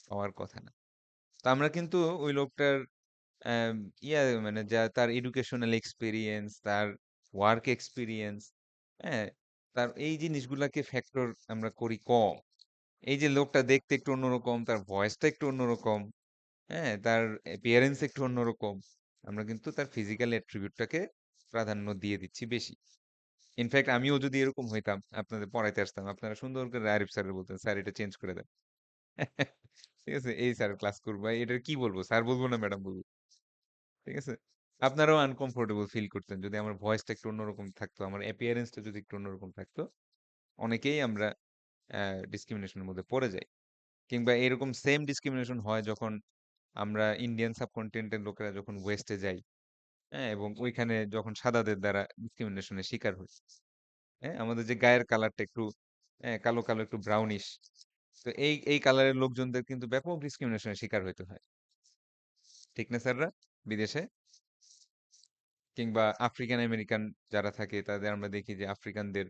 পাওয়ার কথা না। তো আমরা কিন্তু ওই লোকটার অ্যাম ইয়া মানে তার এডুকেশনাল এক্সপেরিয়েন্স, তার ওয়ার্ক এক্সপেরিয়েন্স, হ্যাঁ? তার এই জিনিসগুলাকে ফ্যাক্টর আমরা করি কম। এই যে লোকটা দেখতে একটু অন্যরকম, তার ভয়েসটা একটু অন্যরকম, হ্যাঁ? তার appearance একটু অন্যরকম। আমরা কিন্তু তার physical attribute টাকে প্রাধান্য দিয়ে দিচ্ছি বেশি। ইনফেক্ট আমিও যদি এরকম হইতাম, আপনাদের পড়াইতে আসতাম, আপনারা সুন্দর করে আরিফ স্যারের বলতেন, "স্যার এটা চেঞ্জ করে দেন।" ঠিক আছে? এই স্যার ক্লাস করব। এটার কি বলবো? স্যার বলবো না ম্যাডাম বলবো। ঠিক আছে? আপনারাও আনকমফোর্টেবল ফিল করতেন যদি আমার ভয়েসটা একটু অন্যরকম থাকতো, আমার appearance টা যদি একটু অন্যরকম থাকতো। অনেকেই আমরা ডিসক্রিমিনেশন এর মধ্যে পড়ে যাই। কিংবা এরকম সেম ডিসক্রিমিনেশন হয় যখন আমরা ইন্ডিয়ান সাবকন্টিনেন্টের লোকেরা যখন ওয়েস্টে যাই, হ্যাঁ? এবং ওইখানে যখন সাদাদের দ্বারা ডিসক্রিমিনেশন এর শিকার হই। হ্যাঁ? আমাদের যে গায়ের কালারটা একটু কালো, কালো একটু ব্রাউনিশ। তো এই কালারের লোকজনদের কিন্তু ব্যাপক ডিসক্রিমিনেশন এর শিকার হইতে হয়। ঠিক না স্যাররা? বিদেশে? কিংবা আফ্রিকান আমেরিকান যারা থাকে তাদের আমরা দেখি যে আফ্রিকানদের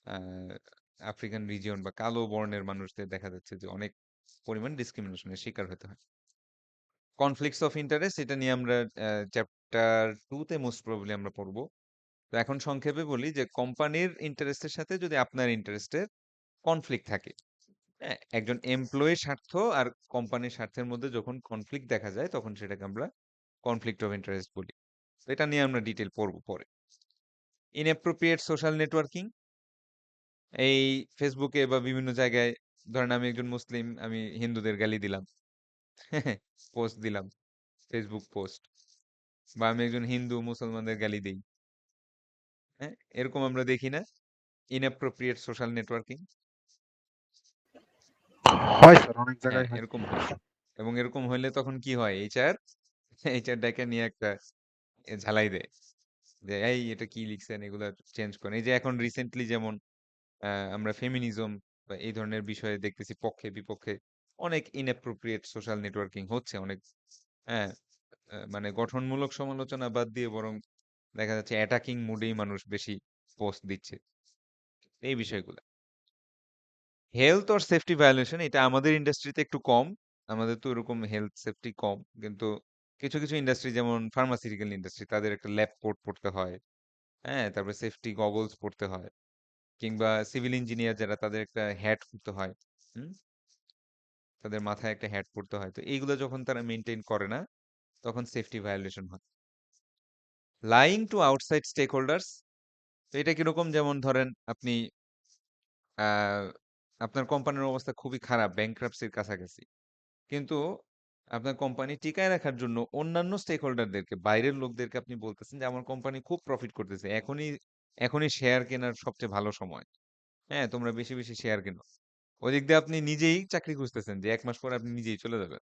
আ আফ্রিকান রিজিয়ন বা কালো বর্ণের মানুষদের দেখা যাচ্ছে যে অনেক পরিমাণ ডিসক্রিমিনেশন এর শিকার হতে হয়। কনফ্লিক্টস অফ ইন্টারেস্ট এটা নিয়ে আমরা চ্যাপ্টার 2 তে মোস্ট প্রবাবলি আমরা পড়ব। তো এখন সংক্ষেপে বলি যে কোম্পানির ইন্টারেস্টের সাথে যদি আপনার ইন্টারেস্টের কনফ্লিক্ট থাকে, হ্যাঁ? একজন এমপ্লয়ির স্বার্থ আর কোম্পানির স্বার্থের মধ্যে যখন কনফ্লিক্ট দেখা যায় তখন সেটাকে আমরা কনফ্লিক্ট অফ ইন্টারেস্ট বলি। তো এটা নিয়ে আমরা ডিটেইল পড়ব পরে। ইনঅ্যাপ্রোপ্রিয়েট সোশ্যাল নেটওয়ার্কিং এই ফেসবুকে বা বিভিন্ন জায়গায় ধরেন আমি একজন মুসলিম, আমি হিন্দুদের গালি দিলাম। পোস্ট দিলাম, ফেসবুক পোস্ট। বা আমি একজন হিন্দু মুসলমানদের গালি দেই। হ্যাঁ? এরকম আমরা দেখি না? inappropriate সোশ্যাল নেটওয়ার্কিং হয় স্যার, অনেক হ্যাঁ, জায়গায় হয়। এরকম হয়। এবং এরকম হইলে তখন কি হয়? এইচআর ডেকে নিয়ে একটা ঝালাই দেয়। যে এই এটা কি লিখছেন এগুলা চেঞ্জ করেন। এই যে এখন রিসেন্টলি যেমন আমরা ফেমিনিজম বা এই ধরনের বিষয়ে দেখতেছি পক্ষে বিপক্ষে অনেক inappropriate সোশ্যাল নেটওয়ার্কিং হচ্ছে অনেক হ্যাঁ, মানে গঠনমূলক সমালোচনা বাদ দিয়ে বরং দেখা যাচ্ছে অ্যাটাকিং মুডেই মানুষ বেশি পোস্ট দিচ্ছে। এই বিষয়গুলা। হেলথ অর সেফটি ভায়োলেশন এটা আমাদের ইন্ডাস্ট্রিতে একটু কম। আমাদের তো ওরকম হেলথ সেফটি কম। কিন্তু কিছু, কিছু ইন্ডাস্ট্রি যেমন ফার্মাসিউটিক্যাল ইন্ডাস্ট্রি তাদের একটা ল্যাব কোট পড়তে হয়। হ্যাঁ? তারপরে সেফটি গগলস পড়তে হয়। কিংবা সিভিল ইঞ্জিনিয়ার যারা তাদের একটা হ্যাট পড়তে হয়। হুম? তাদের মাথায় একটা হ্যাট পড়তে হয়। তো এইগুলো যখন তারা মেইনটেইন করে না তখন সেফটি ভায়োলেশন হয়। Lying to outside stakeholders তো এটা কিরকম যেমন ধরেন আপনি আ আপনার কোম্পানির অবস্থা খুবই খারাপ ব্যাংক্রাপসির কাছাকাছি। কিন্তু আপনার কোম্পানি টিকায় রাখার জন্য অন্যান্য স্টেক হোল্ডারদেরকে বাইরের লোকদেরকে আপনি বলতেছেন যে আমার কোম্পানি খুব প্রফিট করতেছে। এখনই শেয়ার কেনার সবচেয়ে ভালো সময়। হ্যাঁ, তোমরা বেশি, বেশি শেয়ার কেনো। ওদিক দিয়ে আপনি নিজেই চাকরি খুঁজতেছেন যে ১ মাস পরে আপনি নিজেই চলে যাবেন।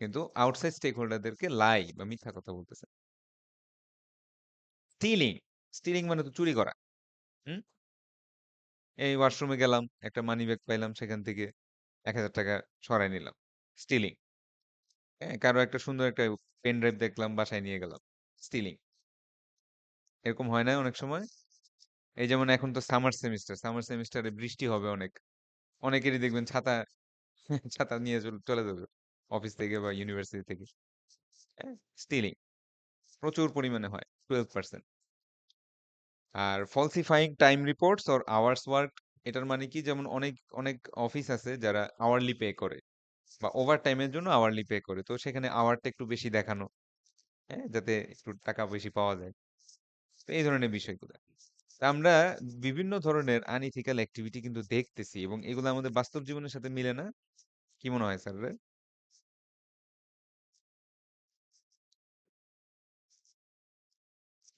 কিন্তু আউটসাইড স্টেক হোল্ডারদেরকে লাই বা মিথ্যা কথা বলতেছেন। স্টিলিং, স্টিলিং মানে তো চুরি করা। হুম? এই ওয়াশরুমে গেলাম, একটা মানি ব্যাগ পাইলাম সেখান থেকে ৳১,০০০ সরায় নিলাম। স্টিলিং। হ্যাঁ? কারো একটা সুন্দর একটা পেন ড্রাইভ দেখলাম বাসায় নিয়ে গেলাম। স্টিলিং। এরকম হয় না অনেক সময়? এই যেমন এখন তো সামার সেমিস্টার। সামার সেমিস্টারে বৃষ্টি হবে অনেক। অনেকেরই দেখবেন ছাতা ছাতা নিয়ে চলে যাবে। অফিস থেকে বা ইউনিভার্সিটি থেকে। হ্যাঁ? স্টিলিং। প্রচুর পরিমাণে হয়। 12% আর falsifying time reports or hours worked এটার মানে কি যেমন অনেক অফিস আছে যারা আওয়ারলি পে করে বা ওভারটাইমের জন্য আওয়ারলি পে করে। তো সেখানে আওয়ারটা একটু বেশি দেখানো। হ্যাঁ? যাতে একটু টাকা বেশি পাওয়া যায়। তো এই ধরনের বিষয়গুলা। তা আমরা বিভিন্ন ধরনের আনইথিক্যাল অ্যাক্টিভিটি কিন্তু দেখতেছি এবং এগুলো আমাদের বাস্তব জীবনের সাথে মিলে না? কি মনে হয় স্যারদের?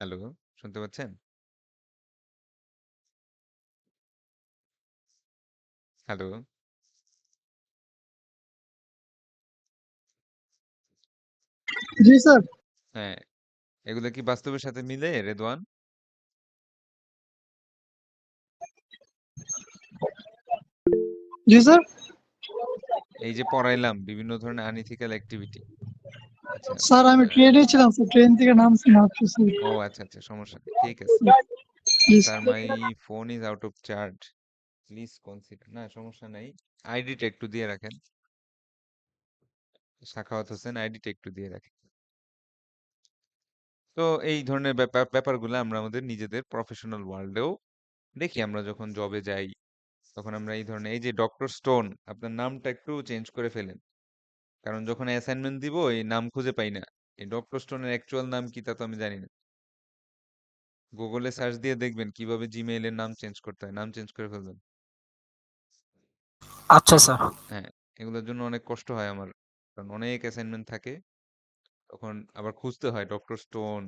হ্যালো, শুনতে পাচ্ছেন? হ্যালো? जी सर। হ্যাঁ, এগুলো কি বাস্তবের সাথে মিলে রেদওয়ান? जी सर। এই যে পড়াইলাম বিভিন্ন ধরনের আনইথিক্যাল অ্যাক্টিভিটি। আচ্ছা, স্যার আমি আ ট্রেনে ছিলাম স্যার, ট্রেন থেকে নামছি মাত্র স্যার। ও আচ্ছা, আচ্ছা সমস্যা নেই। ঠিক আছে। জি sir sir. My phone is out of charge. Please consider না সমস্যা নাই। আইডিটা একটু দিয়ে রাখেন। সাখাওয়াত হোসেন আইডিটা একটু দিয়ে রাখেন। তো এই ধরনের ব্যাপারগুলো আমরা আমাদের নিজেদের প্রফেশনাল ওয়ার্ল্ডেও দেখি আমরা যখন জবে যাই তখন আমরা এই ধরনের এই যে ডক্টর স্টোন আপনার নামটা একটু চেঞ্জ করে ফেলেন, কারণ যখন অ্যাসাইনমেন্ট দিব এই নাম খুঁজে পাই না। এই ডক্টর স্টোনের অ্যাকচুয়াল নাম কি তা তো আমি জানি না। গুগলে সার্চ দিয়ে দেখবেন কিভাবে জিমেইলের নাম চেঞ্জ করতে হয়, নাম চেঞ্জ করে ফেলবেন। আচ্ছা স্যার। হ্যাঁ, এগুলোর জন্য অনেক কষ্ট হয় আমার, কারণ অনেক অ্যাসাইনমেন্ট থাকে, তখন আবার খুঁজতে হয় ডক্টর স্টোন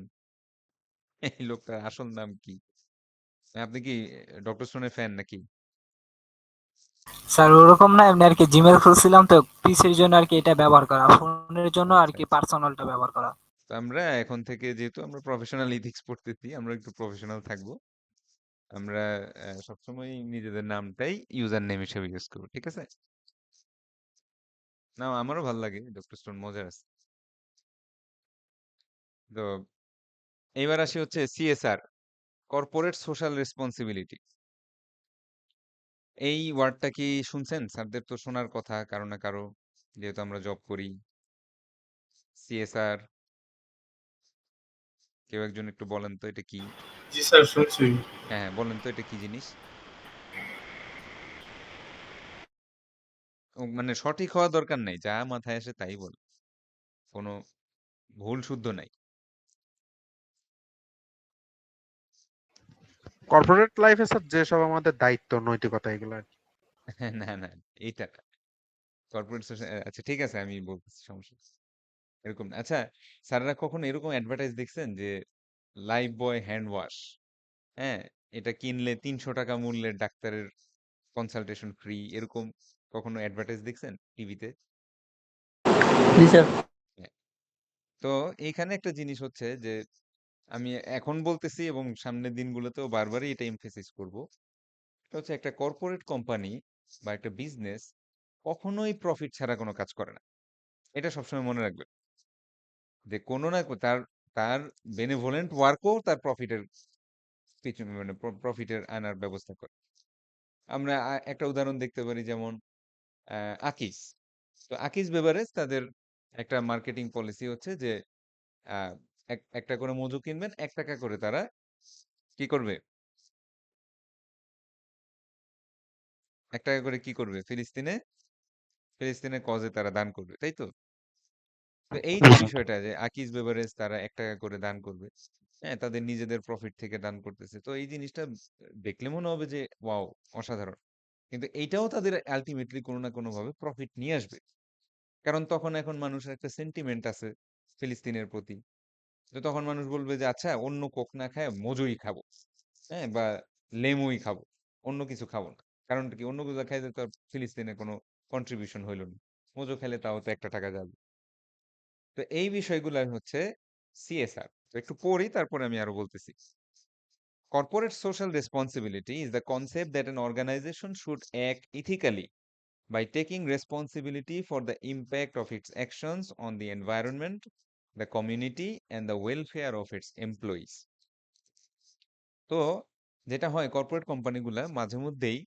এই লোকটার আসল নাম কি। আপনি কি ডক্টর স্টোনের ফ্যান নাকি? স্যার ওরকম না, এমনি আর কি জিমেল খুলছিলাম তো পিসির জন্য আর কি এটা ব্যবহার করা, ফোনের জন্য আর আচ্ছা কি আচ্ছা। পার্সোনালটা ব্যবহার করা। তো আমরা এখন থেকে যেহেতু আমরা প্রফেশনাল ইথিক্স পড়তেছি, আমরা একটু প্রফেশনাল থাকবো। আমরা সবসময় নিজেদের নামটাই ইউজার নেম হিসেবে ইউজ করবো, ঠিক আছে? না, আমারও ভালো লাগে, ডক্টর স্টোন মজার আছে। তো এইবার আসি হচ্ছে সিএসআর, কর্পোরেট সোশ্যাল রেসপন্সিবিলিটি। এই ওয়ার্ডটা কি শুনছেন? স্যারদের তো শোনার কথা কারো না কারো, যেহেতু আমরা জব করি। সিএসআর, কেউ একজন একটু বলেন তো এটা কি? জি স্যার, শুনছি। হ্যাঁ হ্যাঁ, বলেন তো এটা কি জিনিস? মানে সঠিক হওয়া দরকার নাই, যা মাথায় আসে তাই বল, কোনো ভুল শুদ্ধ নাই। কর্পোরেট লাইফে স্যার যেসব আমাদের দায়িত্ব নৈতিকতা এগুলো আর কি। না না, এইটা কর্পোরেট সোশ্যাল, আচ্ছা ঠিক আছে আমি বলতেছি, সমস্যা নেই। এরকম না। আচ্ছা, স্যাররা কখনো এরকম অ্যাডভার্টাইজ দেখছেন যে লাইফ বয় হ্যান্ড ওয়াশ, হ্যাঁ, এটা কিনলে ৩০০ টাকা মূল্যের ডাক্তারের কনসালটেশন ফ্রি, এরকম কখনো অ্যাডভার্টাইজ দেখছেন টিভিতে? জি স্যার। তো এইখানে একটা জিনিস হচ্ছে যে আমি এখন বলতেছি এবং সামনের দিনগুলোতেও বারবারই এটা এমফেসিস করব। এটা হচ্ছে একটা কর্পোরেট কোম্পানি বা একটা বিজনেস কখনোই প্রফিট ছাড়া কোনো কাজ করে না। এটা সবসময় মনে রাখবেন যে কোনো না তার তার বেনেভোলেন্ট ওয়ার্কও তার প্রফিটের পিছনে, মানে প্রফিটের আনার ব্যবস্থা করে। আমরা একটা উদাহরণ দেখতে পারি, যেমন আকিস। তো আকিস বেভারেজ তাদের একটা মার্কেটিং পলিসি হচ্ছে যে আহ, একটা করে মধু কিনবেন ১ টাকা করে, তারা কি করবে? ১ টাকা করে কি করবে? ফিলিস্তিনে ফিলিস্তিনের কজে তারা দান করবে, তাই তো? তো এই যে বিষয়টা যে আকিজ বেভারেজ তারা ১ টাকা করে দান করবে, হ্যাঁ, তাদের নিজেদের প্রফিট থেকে দান করতেছে, তো এই জিনিসটা দেখলে মনে হবে যে ওয়াও, অসাধারণ। কিন্তু এইটাও তাদের আলটিমেটলি কোনো না কোনো ভাবে প্রফিট নিয়ে আসবে, কারণ তখন এখন মানুষের একটা সেন্টিমেন্ট আছে ফিলিস্তিনের প্রতি। তো তখন মানুষ বলবে যে আচ্ছা, অন্য কোক না খায় মজুই খাবো, হ্যাঁ, বা লেমুই খাবো, অন্য কিছু খাবো না। কারণটা কি? অন্য কিছু খাইলে তো আর ফিলিস্তিনে কোনো কন্ট্রিবিউশন হইল না, মজু খাইলে তাও তো ১ টাকা যাবে। তো এই বিষয়গুলো হচ্ছে সিএসআর। তো একটু পড়ি, তারপরে আমি আরো বলতেছি। Corporate social responsibility is the concept that an organization should act ethically by taking responsibility for the impact of its actions on the environment, the community, and the welfare of its employees. তো যেটা হয়, corporate কোম্পানিগুলা মাঝে মধ্যেই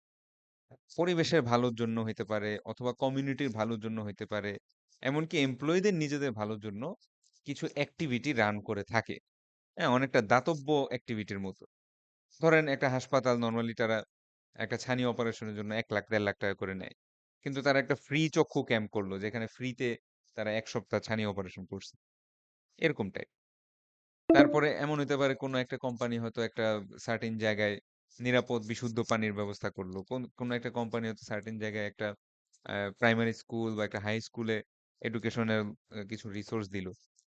পরিবেশের ভালোর জন্য হইতে পারে, অথবা কমিউনিটির ভালোর জন্য হইতে পারে, এমনকি এমপ্লয়ীদের নিজেদের ভালোর জন্য কিছু অ্যাক্টিভিটি রান করে থাকে। হ্যাঁ, অনেকটা দাতব্য অ্যাক্টিভিটির মতো। ধরেন একটা হাসপাতাল নরমালি তারা একটা ছানি অপারেশনের জন্য ১ লাখ ১.৫ লাখ টাকা করে নেয়, কিন্তু তারা একটা ফ্রি চক্ষু ক্যাম্প করলো যেখানে ফ্রিতে তারা ১ সপ্তাহ ছানি অপারেশন করছে, এরকম টাইপ। তারপরে এমন হতে পারে কোনো একটা কোম্পানি হয়তো একটা সার্টেন জায়গায় নিরাপদ বিশুদ্ধ পানির ব্যবস্থা করলো, কোন একটা কোম্পানি হয়তো সার্টেন জায়গায় একটা প্রাইমারি স্কুল বা একটা হাই স্কুলে এডুকেশনের কিছু রিসোর্স দিল,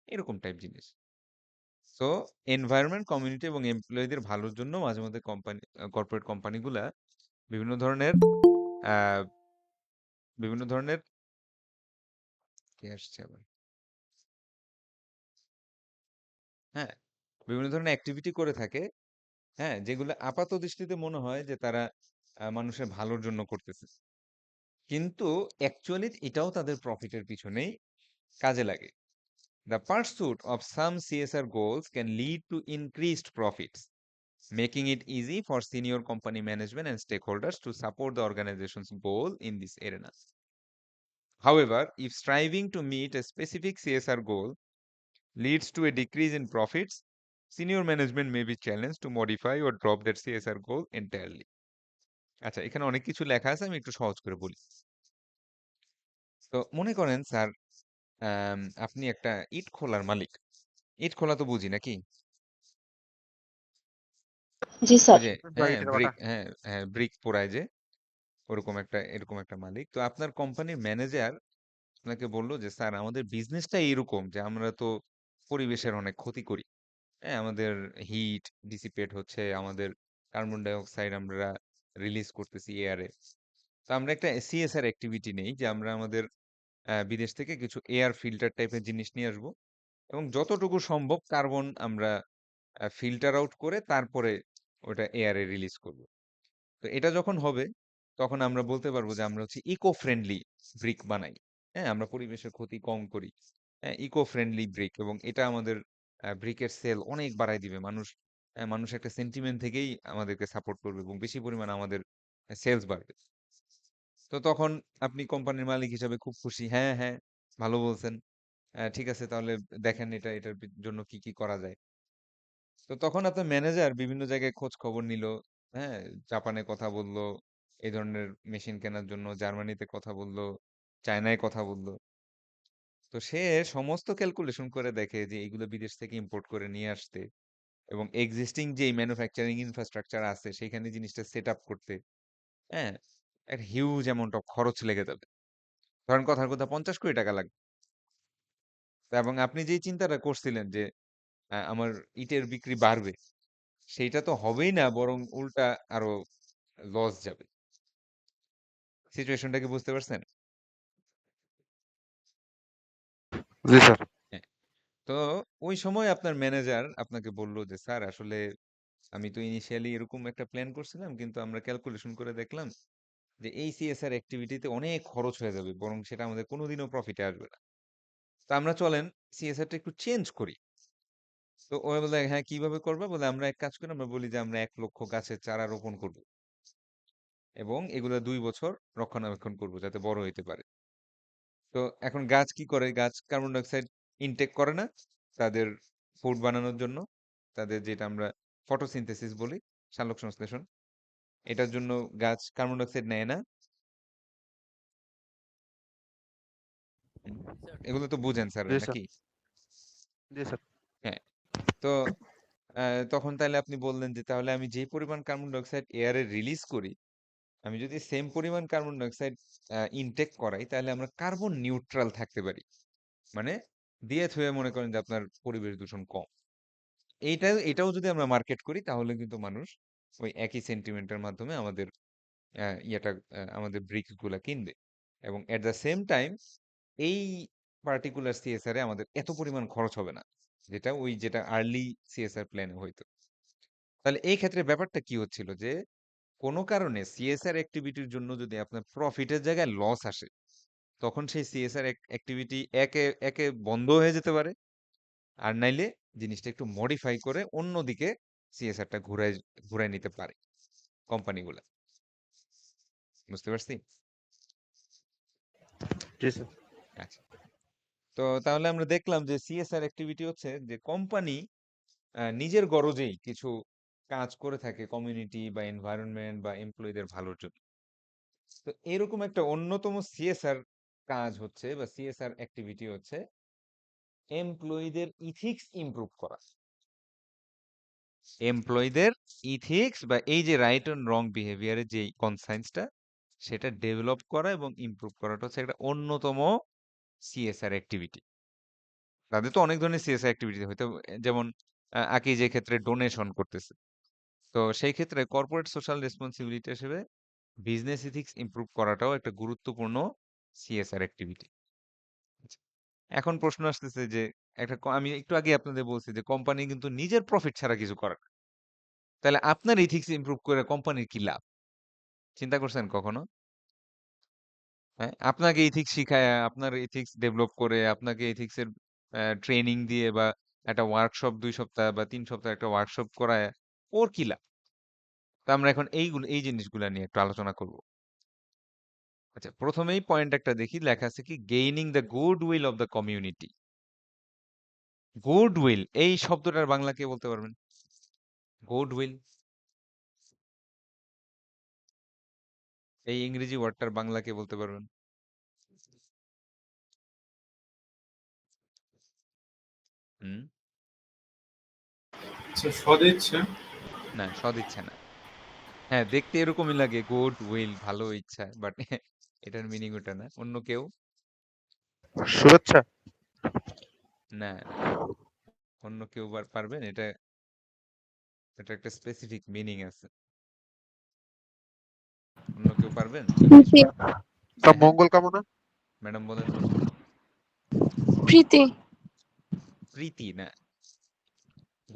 এরকম টাইপ জিনিস। সো এনভায়রনমেন্ট, কমিউনিটি এবং এমপ্লয়ীদের ভালোর জন্য মাঝে মধ্যে কোম্পানি, কর্পোরেট কোম্পানিগুলা বিভিন্ন ধরনের আহ, বিভিন্ন ধরনের কি আসছে আবার, হ্যাঁ, বিভিন্ন ধরনের অ্যাক্টিভিটি করে থাকে, হ্যাঁ, যেগুলো আপাত দৃষ্টিতে মনে হয় যে তারা মানুষের ভালোর জন্য করতেছে, কিন্তু অ্যাকচুয়ালি এটাও তাদের প্রফিটের পিছনেই কাজে লাগে। The pursuit of some CSR goals can lead to increased profits, making it easy for senior company management and stakeholders to support the organization's goal in this arena. However, if striving to meet a specific CSR goal leads to a decrease in profits, Senior management may be challenged to modify or drop that CSR goal entirely. আচ্ছা, এখানে অনেক কিছু লেখা আছে, আমি একটু সহজ করে বলি। তো মনে করেন স্যার, আপনি একটা ইট খোলার মালিক। ইট খোলা তো বুঝি নাকি? জি ওই স্যার। যে ভাই এটা বাটা। ব্রিক পোড়ায় যে, এরকম একটা মালিক। তো আপনার কোম্পানির ম্যানেজার আপনাকে বলল যে, স্যার আমাদের বিজনেসটা এরকম যে আমরা তো পরিবেশের অনেক ক্ষতি করি। হ্যাঁ, আমাদের হিট ডিসিপেট হচ্ছে, আমাদের কার্বন ডাই অক্সাইড আমরা রিলিজ করতেছি এয়ারে। তো আমরা একটা সিএসআর অ্যাক্টিভিটি নেই যে আমরা আমাদের বিদেশ থেকে কিছু এয়ার ফিল্টার টাইপের জিনিস নিয়ে আসবো এবং যতটুকু সম্ভব কার্বন আমরা ফিল্টার আউট করে তারপরে ওটা এয়ারে রিলিজ করব। তো এটা যখন হবে তখন আমরা বলতে পারবো যে আমরা হচ্ছে ইকো ফ্রেন্ডলি ব্রিক বানাই। হ্যাঁ, আমরা পরিবেশের ক্ষতি কম করি। হ্যাঁ, ইকো ফ্রেন্ডলি ব্রিক, এবং এটা আমাদের ব্রিকের সেল অনেক বাড়ায় দিবে। মানুষ একটা সেন্টিমেন্ট থেকেই আমাদেরকে সাপোর্ট করবে এবং বেশি পরিমাণ আমাদের সেলস বাড়বে। তো তখন আপনি কোম্পানির মালিক হিসাবে খুব খুশি। হ্যাঁ, হ্যাঁ, ভালো বলছেন। ঠিক আছে, তাহলে দেখেন এটার জন্য কি, কি করা যায়। তো তখন আপনার ম্যানেজার বিভিন্ন জায়গায় খোঁজ খবর নিল। হ্যাঁ, জাপানে কথা বলল, এই ধরনের মেশিন কেনার জন্য জার্মানিতে কথা বলল, চায়নায় কথা বলল। তো সে সমস্ত ক্যালকুলেশন করে দেখে যে এগুলো বিদেশ থেকে ইম্পোর্ট করে নিয়ে আসতে এবং এক্সিস্টিং যে ম্যানুফ্যাকচারিং ইনফ্রাস্ট্রাকচার আছে সেখানে জিনিসটা সেট আপ করতে, হ্যাঁ, একটা হিউজ অ্যামাউন্ট অফ খরচ লেগে যাবে। ধরেন কথার কথা 50 কোটি টাকা লাগবে। এবং আপনি যেই চিন্তাটা করছিলেন যে আমার ইটের বিক্রি বাড়বে, সেইটা তো হবেই না, বরং উল্টা আরো লস যাবে। সিচুয়েশনটা কি বুঝতে পারছেন? জি স্যার। হ্যাঁ। তো ওই সময় আপনার ম্যানেজার আপনাকে বলল যে, স্যার আসলে আমি তো ইনিশিয়ালি এরকম একটা প্ল্যান করছিলাম, কিন্তু আমরা ক্যালকুলেশন করে দেখলাম যে এই সিএসআর অ্যাক্টিভিটিতে অনেক খরচ হয়ে যাবে, বরং সেটা আমাদের কোনোদিনও প্রফিটে আসবে না। তো আমরা চলেন সিএসআরটা একটু চেঞ্জ করি। তো ও বলে, হ্যাঁ, কিভাবে করবে? বলে, আমরা এক কাজ করি, আমরা বলি যে আমরা 1 লক্ষ গাছের চারা রোপণ করব এবং এগুলো 2 বছর রক্ষণাবেক্ষণ করব যাতে বড় হইতে পারে। তো এখন গাছ কি করে? গাছ কার্বন ডাই অক্সাইড ইনটেক করে না তাদের ফুড বানানোর জন্য। তাদের যেটা আমরা ফটোসিনথেসিস বলি, সালোক সংশ্লেষণ। এটার জন্য গাছ কার্বন ডাই অক্সাইড নেয় না। হুম, এগুলো তো বুঝেন স্যার, জি স্যার। নাকি? জি স্যার। হ্যাঁ। তো তখন তাহলে আপনি বললেন যে তাহলে আমি যে পরিমাণ কার্বন ডাই অক্সাইড এয়ারে রিলিজ করি, আমি যদি সেম পরিমাণ কার্বন ডাই অক্সাইড ইনটেক করাই, তাহলে আমরা কার্বন নিউট্রাল থাকতে পারি। মানে দিয়ে থুয়ে মনে করেন যে আপনার পরিবেশ দূষণ কম। এটাও যদি আমরা মার্কেট করি তাহলে কিন্তু মানুষ ওই একই সেন্টিমেন্টের মাধ্যমে আমাদের আমাদের ব্রিক্স গুলা কিনবে এবং এট দ্য সেম টাইম এই পার্টিকুলার সিএসআর এ আমাদের এত পরিমাণ খরচ হবে না, যেটা আর্লি সিএসআর প্ল্যানে হইতো। তাহলে এই ক্ষেত্রে ব্যাপারটা কি হচ্ছিল যে কোনো কারণে সিএসআর অ্যাক্টিভিটির জন্য যদি আপনার প্রফিটের জায়গায় লস আসে, তখন সেই সিএসআর অ্যাক্টিভিটি একে একে বন্ধ হয়ে যেতে পারে, আর নাইলে জিনিসটা একটু মডিফাই করে অন্যদিকে সিএসআরটা ঘুরায় নিতে পারে কোম্পানিগুলা। বুঝতে পারছি? জি স্যার। আচ্ছা, তো তাহলে আমরা দেখলাম যে সিএসআর অ্যাক্টিভিটি হচ্ছে যে কোম্পানি নিজের গরজেই কিছু কাজ করে থাকে কমিউনিটি বা এনভায়রনমেন্ট বা এমপ্লয়ীদের ভালোর জন্য। তো এরকম একটা অন্যতম সিএসআর কাজ হচ্ছে বা সিএসআর অ্যাক্টিভিটি হচ্ছে এমপ্লয়ীদের ইথিক্স ইমপ্রুভ করা। এমপ্লয়ীদের ইথিক্স বা এই যে রাইট অ্যান্ড রং বিহেভিয়ারের যে কনসাইন্সটা, সেটা ডেভেলপ করা এবং ইমপ্রুভ করাটা হচ্ছে একটা অন্যতম সিএসআর অ্যাক্টিভিটি। তাদের তো অনেক ধরনের সিএসআর অ্যাক্টিভিটি হয়তো, যেমন আকি যে ক্ষেত্রে ডোনেশন করতেছে, তো সেই ক্ষেত্রে কর্পোরেট সোশ্যাল রেসপন্সিবিলিটি হিসেবে বিজনেস ইথিক্স ইমপ্রুভ করাটাও একটা গুরুত্বপূর্ণ সিএসআর অ্যাক্টিভিটি। এখন প্রশ্ন আসতেছে যে আমি একটু আগে আপনাদের বলছি যে কোম্পানি কিন্তু নিজের প্রফিট ছাড়া কিছু করে না। তাহলে আপনার ইথিক্স ইমপ্রুভ করে কোম্পানির কি লাভ? চিন্তা করছেন কখনো? হ্যাঁ, আপনাকে ইথিক্স শিখায়, আপনার ইথিক্স ডেভেলপ করে, আপনাকে ইথিক্স এর ট্রেনিং দিয়ে বা একটা ওয়ার্কশপ 2 সপ্তাহ বা 3 সপ্তাহ একটা ওয়ার্কশপ করায় ওর কি লাভ? তো আমরা এখন এই জিনিসগুলা নিয়ে একটু আলোচনা করব। আচ্ছা, প্রথমেই পয়েন্ট একটা দেখি, লেখা আছে কি, gaining the good will of the community. Goodwill এই শব্দটার বাংলা কে বলতে পারবেন? গুডউইল এই ইংরেজি ওয়ার্ডটার বাংলা কে বলতে পারবেন? হুম, আচ্ছা, সদিচ্ছা। না সদিচ্ছা না। হ্যাঁ, দেখতে এরকমই লাগে, গুড উইল ভালো ইচ্ছা, বাট এটার মিনিং ওটা না। অন্য কেউ? শুভেচ্ছা। না, অন্য কেউ পারবেন? এটা এটা একটা স্পেসিফিক মিনিং আছে। অন্য কেউ পারবেন? প্রীতি তা হ্যাঁ হ্যাঁ, মঙ্গল কামনা। ম্যাডাম বলেন তো। প্রীতি প্রীতি না,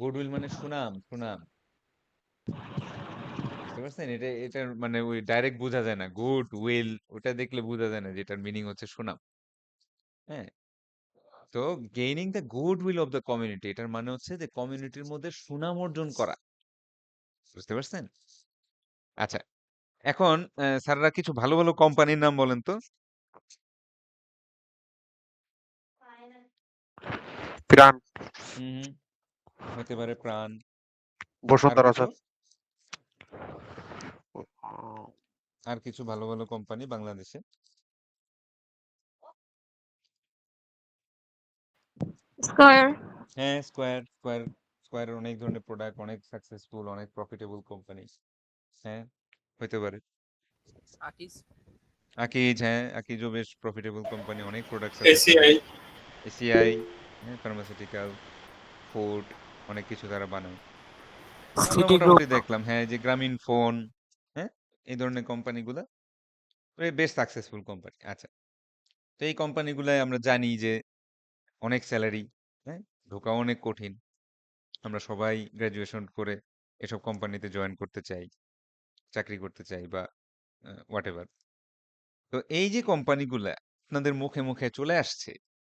গুডউইল মানে সুনাম, সুনাম। বুঝতে পারছেন? এটার মানে ওই ডাইরেক্ট বোঝা যায় না। গুড উইল ওটা দেখলে বোঝা যায় না যে এটার মিনিং হচ্ছে সুনাম। হ্যাঁ, তো gaining the good will of the community এটার মানে হচ্ছে যে কমিউনিটির মধ্যে সুনাম অর্জন করা। বুঝতে পারছেন? আচ্ছা, এখন স্যাররা কিছু ভালো ভালো কোম্পানির নাম বলেন তো। প্রাণ। হুম হুম, হতে পারে প্রাণ। আর বসুন্ধরা কিছু? স্যার। আর কিছু ভালো ভালো কোম্পানি বাংলাদেশে? স্কয়ার হ্যাঁ, স্কয়ারের অনেক ধরনের প্রোডাক্ট, অনেক সাকসেসফুল, অনেক প্রফিটেবল কোম্পানি। হ্যাঁ, হতে পারে। আকিস আকিজ, হ্যাঁ আকিজও বেশ প্রফিটেবল কোম্পানি, অনেক প্রোডাক্টস আছে তাদের। এসিআই। এসিআই, হ্যাঁ ফার্মাসিউটিক্যাল, ফুড, অনেক কিছু তারা বানায়। তো আমরা সিটি গ্রুপ মোটামুটি দেখলাম, হ্যাঁ যে গ্রামীণ ফোন, হ্যাঁ এই ধরনের কোম্পানিগুলো বেশ সাকসেসফুল কোম্পানি। আচ্ছা, তো এই কোম্পানিগুলাই আমরা জানি যে অনেক স্যালারি, হ্যাঁ ঢোকাও অনেক কঠিন। আমরা সবাই গ্রাজুয়েশন করে এসব কোম্পানিতে জয়েন করতে চাই, চাকরি করতে চাই বা হোয়াট এভার। তো এই যে কোম্পানিগুলা আপনাদের মুখে মুখে চলে আসছে,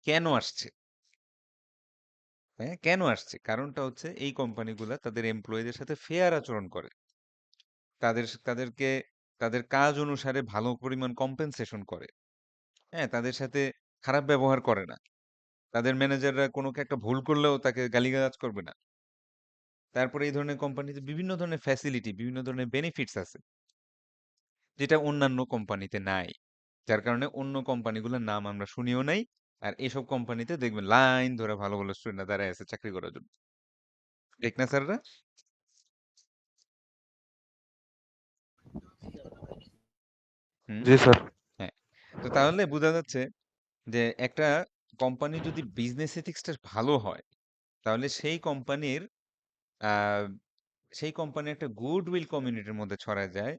কেন আসছে? হ্যাঁ, কেন আসছে? কারণটা হচ্ছে এই কোম্পানিগুলা তাদের এমপ্লয়ীদের সাথে ফেয়ার আচরণ করে। তাদেরকে তাদের কাজ অনুসারে ভালো পরিমাণ কম্পেনসেশন করে। হ্যাঁ, তাদের সাথে খারাপ ব্যবহার করে না। তাদের ম্যানেজাররা কোনো একটা ভুল করলেও তাকে গালিগালাজ করবে না। তারপরে এই ধরনের কোম্পানিতে বিভিন্ন ধরনের ফ্যাসিলিটি, বিভিন্ন ধরনের বেনিফিটস আছে, যেটা অন্যান্য কোম্পানিতে নাই। যার কারণে অন্য কোম্পানিগুলোর নাম আমরা শুনিও নাই। আর এসব কোম্পানিতে দেখবেন লাইন ধরে ভালো ভালো স্টুডেন্টরা দাঁড়ায় আছে চাকরি করার জন্য। ঠিক না স্যাররা? হুম, জি স্যার। হ্যাঁ। তো তাহলে বোঝা যাচ্ছে যে একটা কোম্পানি যদি বিজনেস এথিক্সটা ভালো হয়, তাহলে আহ, সেই কোম্পানি একটা গুড উইল কমিউনিটির মধ্যে ছড়ায় যায়,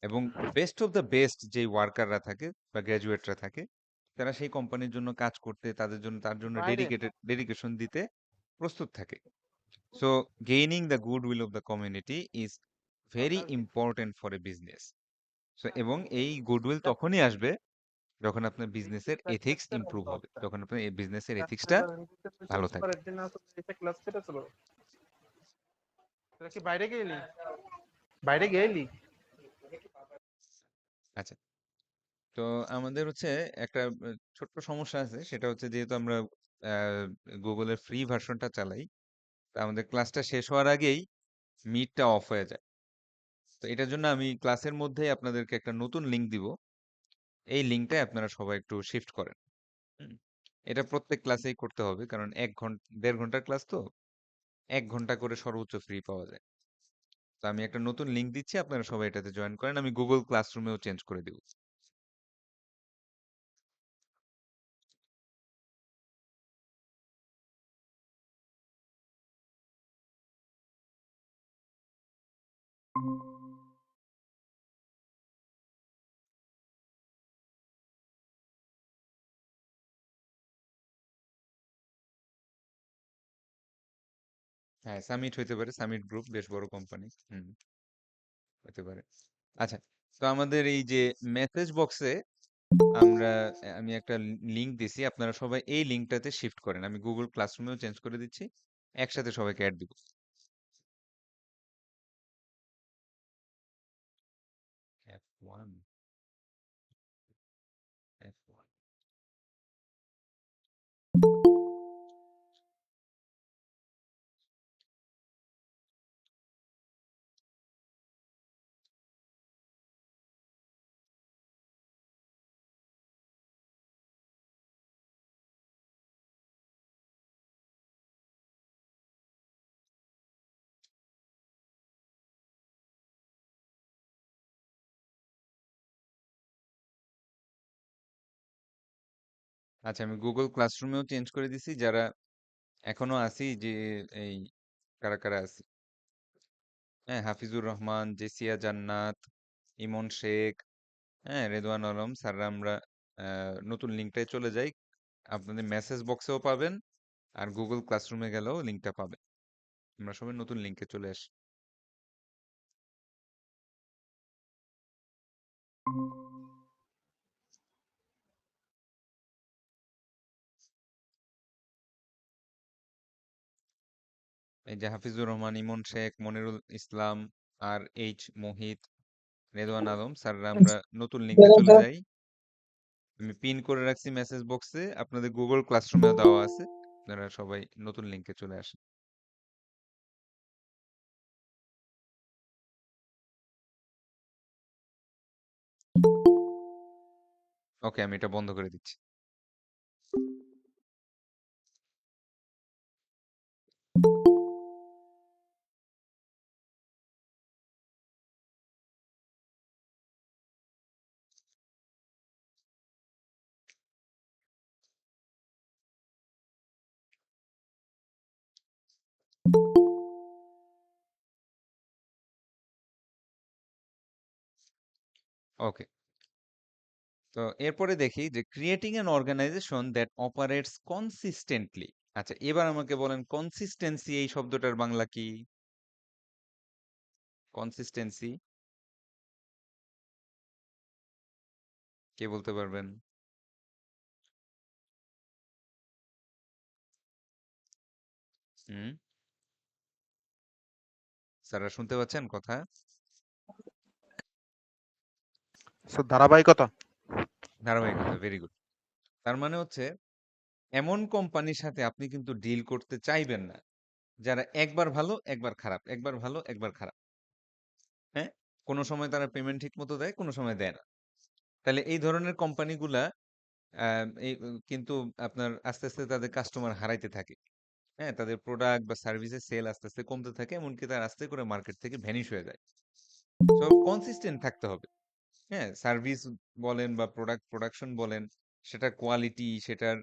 এবং বেস্ট অফ দ্য বেস্ট যে ওয়ার্কাররা থাকে বা গ্র্যাজুয়েটরা থাকে, তারা সেই কোম্পানির জন্য কাজ করতে, তার জন্য ডেডিকেশন দিতে প্রস্তুত থাকে। So gaining the good will of the community is very important for a business. So এবং এই গুডউইল তখনই আসবে যখন আপনার বিজনেসের এথিক্স ইমপ্রুভ হবে, যখন আপনার এই বিজনেসের এথিক্সটা ভালো থাকবে। ক্লাস কেটেছিল। তোরা কি বাইরে গেলি? বাইরে গেলি? আচ্ছা, তো আমাদের হচ্ছে একটা ছোট্ট সমস্যা আছে, সেটা হচ্ছে যেহেতু আমরা গুগলের ফ্রি ভার্সনটা চালাই, তা আমাদের ক্লাসটা শেষ হওয়ার আগেই মিটটা অফ হয়ে যায়। তো এটার জন্য আমি ক্লাসের মধ্যেই আপনাদেরকে একটা নতুন লিংক দিব। এই লিংকটায় আপনারা সবাই একটু শিফট করেন। হুম, এটা প্রত্যেক ক্লাসেই করতে হবে, কারণ 1 ঘন্টা 1.5 ঘন্টার ক্লাস তো 1 ঘন্টা করে সর্বোচ্চ ফ্রি পাওয়া যায়। তো আমি একটা নতুন লিংক দিচ্ছি, আপনারা সবাই এটাতে জয়েন করেন। আমি গুগল ক্লাসরুমেও চেঞ্জ করে দিব। হ্যাঁ, সামিট হইতে পারে, সামিট গ্রুপ বেশ বড় কোম্পানি। হুম, হতে পারে। আচ্ছা, তো আমাদের এই যে মেসেজ বক্সে আমরা আমি একটা লিংক দিছি, আপনারা সবাই এই লিংকটাতে শিফট করেন। আমি গুগল ক্লাসরুমেও চেঞ্জ করে দিচ্ছি, একসাথে সবাইকে অ্যাড দিব। F1, F1 আচ্ছা, আমি গুগল ক্লাসরুমেও চেঞ্জ করে দিছি। যারা এখনো আছি যে এই কারা কারা আছি, হ্যাঁ, হাফিজুর রহমান, জেসিয়া জান্নাত, ইমন শেখ, হ্যাঁ, রেদওয়ান আলম স্যাররা আমরা নতুন লিঙ্কটায় চলে যাই। আপনাদের মেসেজ বক্সেও পাবেন, আর গুগল ক্লাসরুমে গেলেও লিঙ্কটা পাবেন। আমরা সবাই নতুন লিঙ্কে চলে আসি। এই যে হাফিজুর রহমান, ইমন শেখ, মনিরুল ইসলাম, আর এইচ মোহিত, রেদওয়ান আলম স্যাররা আমরা নতুন লিঙ্কে চলে যাই। আমি পিন করে রাখছি মেসেজ বক্সে, আপনাদের গুগল ক্লাসরুমেও দেওয়া আছে। আপনারা সবাই নতুন লিঙ্কে চলে আসেন। ওকে, আমি এটা বন্ধ করে দিচ্ছি। ওকে, তো এরপরে দেখি যে creating an organisation that operates consistently. আচ্ছা, এবার আমাকে বলেন কনসিস্টেন্সি এই শব্দটার বাংলা কি? কনসিস্টেন্সি কে বলতে পারবেন? হুম, স্যাররা শুনতে পাচ্ছেন কথা? স্যার ধারাবাহিকতা। ধারাবাহিকতা, ভেরি গুড। তার মানে হচ্ছে এমন কোম্পানির সাথে আপনি কিন্তু ডিল করতে চাইবেন না যারা একবার ভালো একবার খারাপ, একবার ভালো একবার খারাপ। হ্যাঁ, কোনো সময় তারা পেমেন্ট ঠিক মতো দেয়, কোনো সময় দেয় না। তাহলে এই ধরনের কোম্পানিগুলা কিন্তু আপনার আস্তে আস্তে তাদের কাস্টমার হারাইতে থাকে। হ্যাঁ, তাদের প্রোডাক্ট বা সার্ভিসের সেল আস্তে আস্তে কমতে থাকে, এমনকি তার আস্তে করে মার্কেট থেকে ভ্যানিশ হয়ে যায়। সো কনসিস্টেন্ট থাকতে হবে। হ্যাঁ, সার্ভিস বলেন বা প্রোডাক্ট প্রোডাকশন বলেন, সেটার কোয়ালিটি, সেটার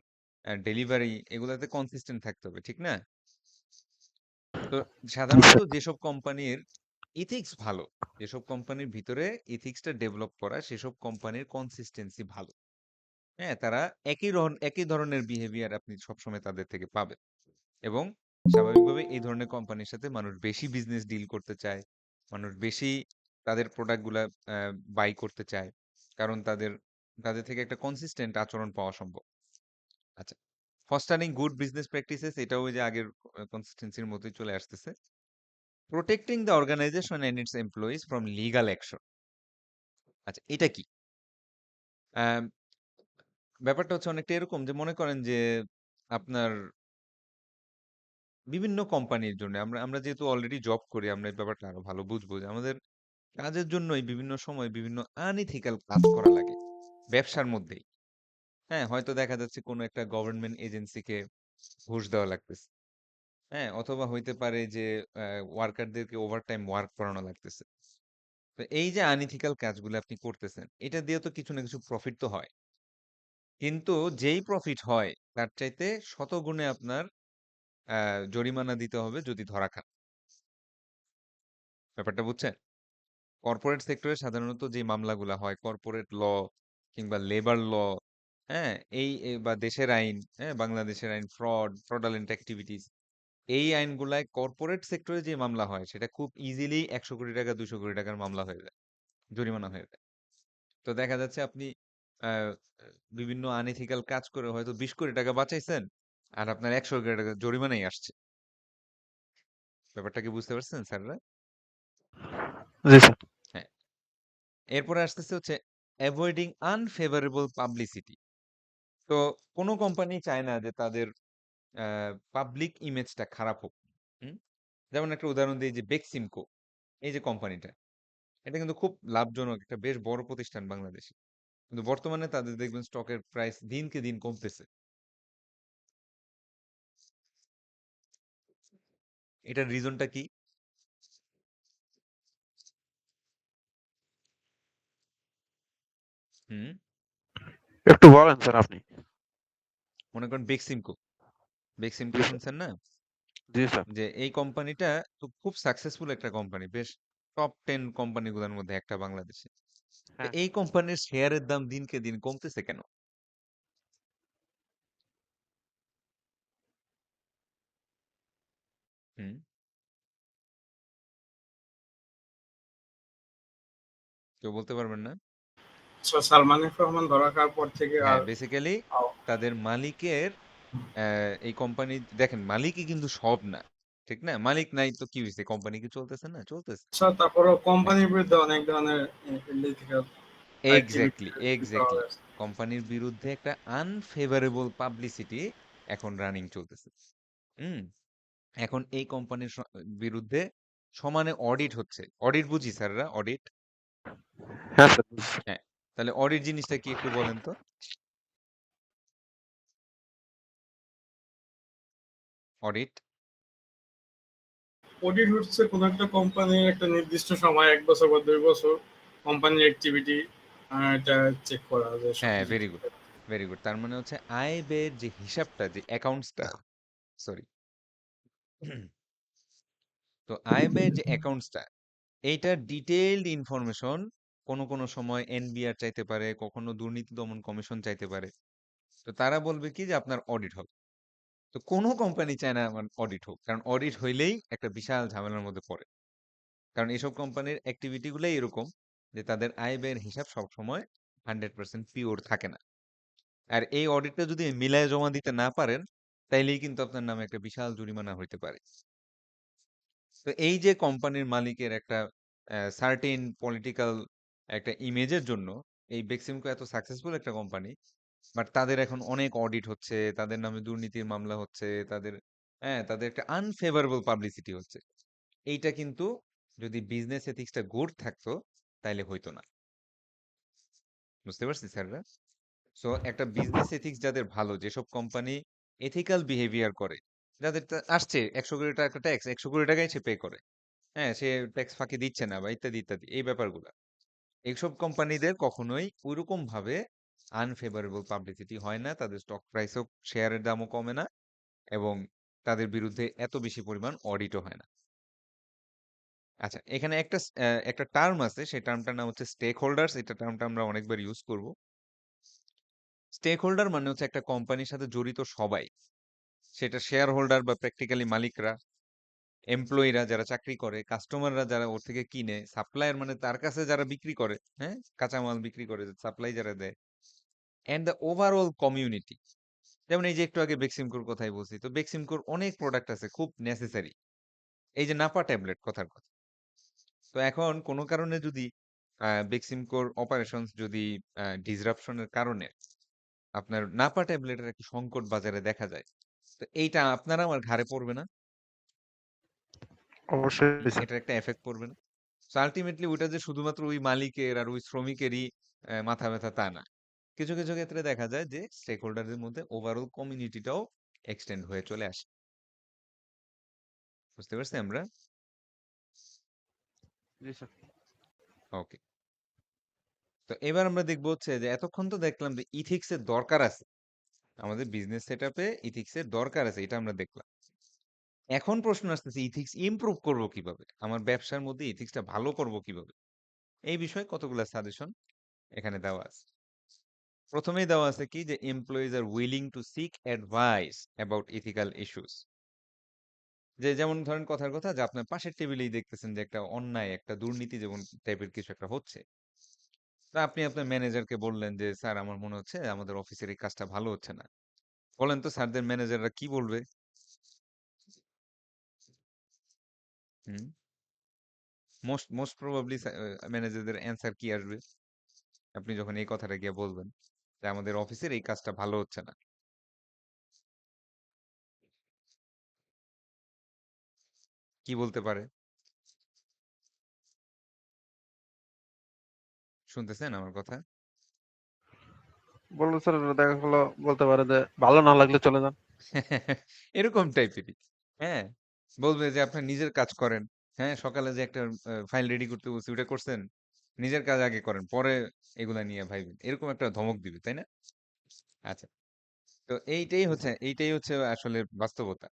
ডেলিভারি, এগুলাতে কনসিস্টেন্ট থাকতে হবে, ঠিক না? তো জি সাধারণত স্যার। যেসব কোম্পানির ইথিক্স ভালো, যেসব কোম্পানির ভিতরে ইথিক্সটা ডেভেলপ করা, সেসব কোম্পানির কনসিস্টেন্সি ভালো। হ্যাঁ, তারা একই ধরনের বিহেভিয়ার আপনি সবসময় তাদের থেকে পাবেন, এবং স্বাভাবিকভাবে এই ধরনের কোম্পানির সাথে মানুষ বেশি বিজনেস ডিল করতে চায়, মানুষ বেশি তাদের প্রোডাক্টগুলা বাই করতে চায়, কারণ তাদের তাদের থেকে একটা কনসিস্টেন্ট আচরণ পাওয়া সম্ভব। আচ্ছা, ফস্টারিং গুড বিজনেস প্র্যাকটিসেস, এটাও ওই যে আগের কনসিস্টেন্সির মতোই চলে আসতেছে। Protecting the organisation and its employees from legal action. আচ্ছা, এটা কি? আম, ব্যাপারটা হচ্ছে অনেকটা এরকম যে, মনে করেন যে আপনার বিভিন্ন কোম্পানির জন্য, আমরা আমরা যেহেতু অলরেডি জব করি, আমরা এই ব্যাপারটা আরো ভালো বুঝবো যে আমাদের কাজের জন্যই বিভিন্ন সময় বিভিন্ন আনইথিক্যাল কাজ করা লাগে ব্যবসার মধ্যেই। হ্যাঁ, হয়তো দেখা যাচ্ছে কোনো একটা গভর্নমেন্ট এজেন্সিকে ঘুষ দেওয়া লাগতেছে। হ্যাঁ, অথবা হইতে পারে যে ওয়ার্কারদেরকে ওভারটাইম ওয়ার্ক করানো লাগতেছে। তো এই যে আনইথিক্যাল কাজগুলো আপনি করতেছেন, এটা দিয়ে তো কিছু না কিছু প্রফিট তো হয়, কিন্তু যেই প্রফিট হয় তার চাইতে শতগুণে আপনার জরিমানা দিতে হবে যদি ধরা খান। ব্যাপারটা বুঝছেন? কর্পোরেট সেক্টরে সাধারণত যে মামলাগুলা হয়, কর্পোরেট ল কিংবা লেবার ল, হ্যাঁ, বা দেশের আইন, হ্যাঁ, বাংলাদেশের আইন, ফ্রডালেন্ট অ্যাক্টিভিটিস, এই আইনগুলায় কর্পোরেট সেক্টরে যে মামলা হয় সেটা খুব ইজিলি 100 কোটি টাকা, 200 কোটি টাকার মামলা হয়ে যায়, জরিমানা হয়ে যায়। তো দেখা যাচ্ছে আপনি আহ, বিভিন্ন আনইথিক্যাল কাজ করে হয়তো 20 কোটি টাকা বাঁচাইছেন, আর আপনার 100 কোটি টাকা জরিমানাই আসছে। ব্যাপারটা কি বুঝতে পারছেন স্যাররা? জি স্যার। হ্যাঁ, এরপরে আসতেছে হচ্ছে অ্যাভয়েডিং আনফেভারেবল পাবলিসিটি। তো কোনো কোম্পানি চায় না যে তাদের পাবলিক ইমেজটা খারাপ হোক। হুম? যেমন একটা উদাহরণ দিই, যে বেক্সিমকো, এই যে কোম্পানিটা, এটা কিন্তু খুব লাভজনক একটা বেশ বড় প্রতিষ্ঠান বাংলাদেশে, কিন্তু বর্তমানে তাদের দেখবেন স্টকের প্রাইস দিনকে দিন কমতেছে। এটার রিজনটা কি? হুম, একটু বলেন স্যার আপনি। মনে করেন বেক্সিমকো। বেক্সিমকো জি স্যার। শুনছেন না? জি স্যার। যে এই কোম্পানিটা তো খুব সাকসেসফুল একটা কোম্পানি। বেশ টপ 10 কোম্পানিগুলোর মধ্যে একটা বাংলাদেশে। তো হ্যাঁ। এই কোম্পানির শেয়ারের দাম দিনকে দিন কমতেছে কেন? হুম, কেউ বলতে পারবেন না? সালমান এফ রহমান ধরা খাওয়ার পর থেকে আর হ্যাঁ, বেসিক্যালি তাদের মালিকের এই কোম্পানি দেখেন মালিকই কিন্তু সব না। ঠিক না? মালিক নাই তো কি হইছে? কোম্পানি কি চলতেছে না? চলতেছে। স্যার তারপরেও হ্যাঁ, কোম্পানির বিরুদ্ধে অনেক ধরনের ইলিগাল অ্যাক্টিভিটি এক্সাক্টলি, করা এক্সাক্টলি। হয়েছে। কোম্পানির বিরুদ্ধে একটা আনফেভারেবল পাবলিসিটি এখন রানিং চলতেছে। হুম? এখন এই কোম্পানির বিরুদ্ধে সমানে অডিট হচ্ছে। অডিট বুঝি স্যাররা? অডিট? হ্যাঁ স্যার, বুঝছি। হ্যাঁ। তাহলে অডিট জিনিসটা কি একটু বলেন তো? অডিট? অডিট হচ্ছে কোনো একটা কোম্পানির একটা নির্দিষ্ট সময় 1 বছর বা 2 বছর কোম্পানির অ্যাক্টিভিটি এটা চেক করা যে হ্যাঁ, সবকিছু ভেরি ঠিক গুড, আছে। Very good. তার মানে হচ্ছে আয় ব্যয়ের যে হিসাবটা যে অ্যাকাউন্টসটা সরি। তো আয় ব্যয়ের যে অ্যাকাউন্টসটা এইটার ডিটেইলড ইনফরমেশন কোনো সময় এনবিআর চাইতে পারে, কখনো দুর্নীতি দমন কমিশন চাইতে পারে। তো তারা বলবে কি যে আপনার অডিট হবে। তো কোনো কোম্পানি চায় না আমার অডিট হোক। কারণ অডিট হইলেই একটা বিশাল ঝামেলার মধ্যে পড়ে। কারণ এসব কোম্পানির অ্যাক্টিভিটি গুলাই এরকম যে তাদের আয় ব্যয়ের হিসাব সবসময় 100% পিওর থাকে না। আর এই অডিটটা যদি মিলায় জমা দিতে না পারেন, তাইলেই কিন্তু আপনার নামে একটা বিশাল জরিমানা হইতে পারে। তো এই যে কোম্পানির মালিকের একটা সার্টেন পলিটিক্যাল একটা ইমেজের জন্য এই বেক্সিমকো এত সাকসেসফুল একটা কোম্পানি, বাট তাদের এখন অনেক অডিট হচ্ছে, তাদের নামে দুর্নীতির মামলা হচ্ছে, তাদের একটা আনফেভারেবল পাবলিসিটি হচ্ছে। এইটা কিন্তু যদি বিজনেস এথিক্সটা গুড থাকতো তাইলে হইতো না। বুঝতে পারছি স্যাররা? সো একটা বিজনেস এথিক্স যাদের ভালো, যেসব কোম্পানি এথিক্যাল বিহেভিয়ার করে, যাদের আসছে 100 কোটি টাকা ট্যাক্স, 100 কোটি টাকাই সে পে করে। হ্যাঁ, সে ট্যাক্স ফাঁকি দিচ্ছে না বা ইত্যাদি ইত্যাদি এই ব্যাপারগুলো। এইসব কোম্পানিদের কখনোই ওইরকম ভাবে আনফেভারেবল পাবলিসিটি হয় না, তাদের স্টক প্রাইসও শেয়ারের দামও কমে না, এবং তাদের বিরুদ্ধে এত বেশি পরিমাণ অডিটও হয় না। আচ্ছা, এখানে একটা টার্ম আছে, সেই টার্মটার নাম হচ্ছে স্টেক হোল্ডার্স। এটা টার্মটা আমরা অনেকবার ইউজ করব। স্টেক হোল্ডার মানে হচ্ছে একটা কোম্পানির সাথে জড়িত সবাই, সেটা শেয়ার হোল্ডার বা প্র্যাকটিক্যালি মালিকরা, এমপ্লয়িরা যারা চাকরি করে, কাস্টমাররা যারা ওর থেকে কিনে, সাপ্লায়ার মানে তার কাছে যারা বিক্রি করে, হ্যাঁ, কাঁচামাল বিক্রি করে, সাপ্লাই যারা দেয়, এন্ড দ্য ওভারঅল কমিউনিটি। যেমন এই যে একটু আগে বেক্সিমকোর কথাই বলছি, তো বেক্সিমকোর অনেক প্রোডাক্ট আছে খুব নেসেসারি। এই যে নাপা ট্যাবলেট কথার কথা। তো এখন কোনো কারণে যদি বেক্সিমকোর অপারেশনস যদি ডিসরাপশনের কারণে আপনার নাপা ট্যাবলেটের একটা সংকট বাজারে দেখা যায়, তো এইটা আপনার আমার ঘাড়ে পড়বে না? অবশ্যই স্যার। এটার একটা এফেক্ট পড়বে না? সো আলটিমেটলি ওইটা যে শুধুমাত্র ওই মালিকের আর ওই শ্রমিকেরই মাথা ব্যথা তা না। কিছু কিছু ক্ষেত্রে দেখা যায় যে স্টেক হোল্ডারদের মধ্যে ওভারঅল কমিউনিটিটাও এক্সটেন্ড হয়ে চলে আসে। বুঝতে পারছি আমরা? জি স্যার। ওকে। তো এবার আমরা দেখবো হচ্ছে যে এতক্ষণ তো দেখলাম যে ইথিক্স এর দরকার আছে, আমাদের বিজনেস সেটআপে ইথিক্স এর দরকার আছে, এটা আমরা দেখলাম। এখন প্রশ্ন আসতেছে ইথিক্স ইমপ্রুভ করব কিভাবে, আমার ব্যবসার মধ্যে ইথিক্সটা ভালো করব কিভাবে? এই বিষয়ে কতগুলো সাজেশন এখানে দেওয়া আছে। প্রথমেই দেওয়া আছে কি যে employees R willing to seek advice about ethical issues. যে যেমন ধরেন কথার কথা যে আপনার পাশের টেবিলেই দেখতেছেন যে একটা অন্যায়, একটা দুর্নীতি যেমন টাইপের কিছু একটা হচ্ছে। তো আপনি আপনার ম্যানেজারকে বললেন যে স্যার আমার মনে হচ্ছে আমাদের অফিসের এই কাজটা ভালো হচ্ছে না। বলেন তো স্যারদের ম্যানেজাররা কি বলবে? হুম, মোস্ট মোস্ট প্রবাবলি ম্যানেজারদের অ্যান্সার কি আসবে আপনি যখন এই কথাটা গিয়ে বলবেন যে আমাদের অফিসের এই কাজটা ভালো হচ্ছে না? কি বলতে পারে? শুনতেছেন আমার কথা? বললো স্যার, দেখা গেলো বলতে পারে যে ভালো না লাগলে চলে যান। এরকম টাইপেরই। হ্যাঁ, বলবে যে আপনার নিজের কাজ করেন। হ্যাঁ, সকালে যে একটা ফাইল রেডি করতে বলছি ওটা করছেন? নিজের কাজ আগে করেন, পরে এগুলা নিয়ে ভাইবেন। এরকম একটা ধমক দিবে, তাই না? আচ্ছা। তো তো এইটাই হচ্ছে আসলে বাস্তবতা।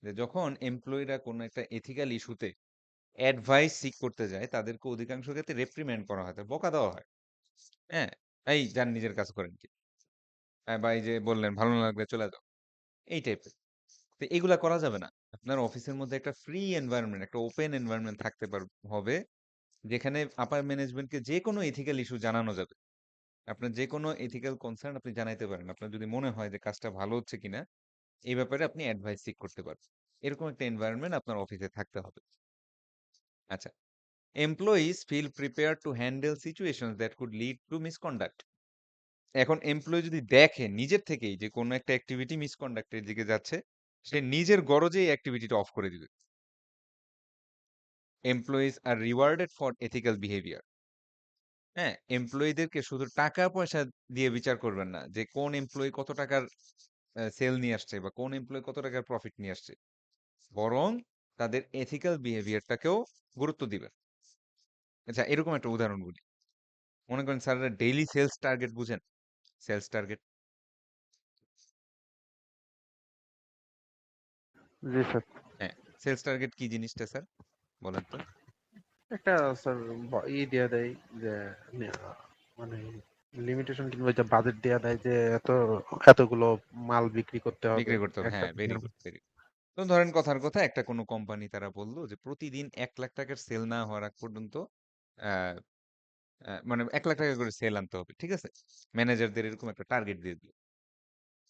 যে যখন এমপ্লয়িরা কোনো একটা এথিক্যাল ইস্যুতে অ্যাডভাইস সিক করতে যায়, তাদেরকে অধিকাংশ ক্ষেত্রে রেপ্রিমেন্ড করা হয়, বকা দেওয়া হয়। হ্যাঁ? এই যান নিজের কাজ করেন কি? বা এই যে বললেন ভালো না লাগলে চলে যাও। এই টাইপের। তো এগুলা করা যাবে না। আপনার অফিসের মধ্যে একটা ফ্রি এনভায়রনমেন্ট, একটা ওপেন এনভায়রনমেন্ট থাকতে হবে, যেখানে আপার ম্যানেজমেন্টকে যেকোনো এথিক্যাল ইস্যু জানানো যাবে। আপনার যেকোনো এথিক্যাল কনসার্ন আপনি জানাইতে পারেন। আপনার যদি মনে হয় যে কাজটা ভালো হচ্ছে কিনা, এই ব্যাপারে আপনি অ্যাডভাইস সিক করতে পারেন। এরকম একটা এনভায়রনমেন্ট আপনার অফিসে থাকতে হবে। আচ্ছা। Employees feel prepared to handle situations that could lead to misconduct. এখন এমপ্লয়ি যদি দেখে নিজের থেকেই যে কোনো একটা অ্যাক্টিভিটি মিসকন্ডাক্ট এর দিকে যাচ্ছে, সে নিজের গরজে এই অ্যাক্টিভিটিটা অফ করে দিবে। Employees R rewarded for ethical behaviour. হ্যাঁ? এমপ্লয়িদেরকে শুধু টাকা-পয়সা দিয়ে বিচার করবেন না যে কোন এমপ্লয়ি কত টাকার সেল নিয়ে আসছে বা কোন এমপ্লয়ি কত টাকার প্রফিট নিয়ে আসছে। বরং তাদের এথিক্যাল বিহেভিয়ারটাকেও গুরুত্ব দিবেন। আচ্ছা, এরকম একটা উদাহরণ বলি। মনে করেন স্যাররা ডেইলি সেলস টার্গেট বুঝেন? Sales target. জি স্যার। হ্যাঁ, সেলস টার্গেট কি জিনিসটা স্যার? বলেন তো? একটা স্যার দেয়া দেয় যে মানে লিমিটেশন কিংবা যে বাজেট দেয়া দেয় যে এতগুলো মাল বিক্রি করতে হবে বিক্রি করতে হবে। একটা হ্যাঁ, ভেরি দিনের গুড, মধ্যে। Very good. তো ধরেন কথার কথা একটা কোনো কোম্পানি তারা বলল যে প্রতিদিন ৳১,০০,০০০ সেল না হওয়ার আগ পর্যন্ত আ মানে ৳১,০০,০০০ করে সেল আনতে হবে। ঠিক আছে? ম্যানেজারদের এরকম একটা টার্গেট দিয়ে দিল।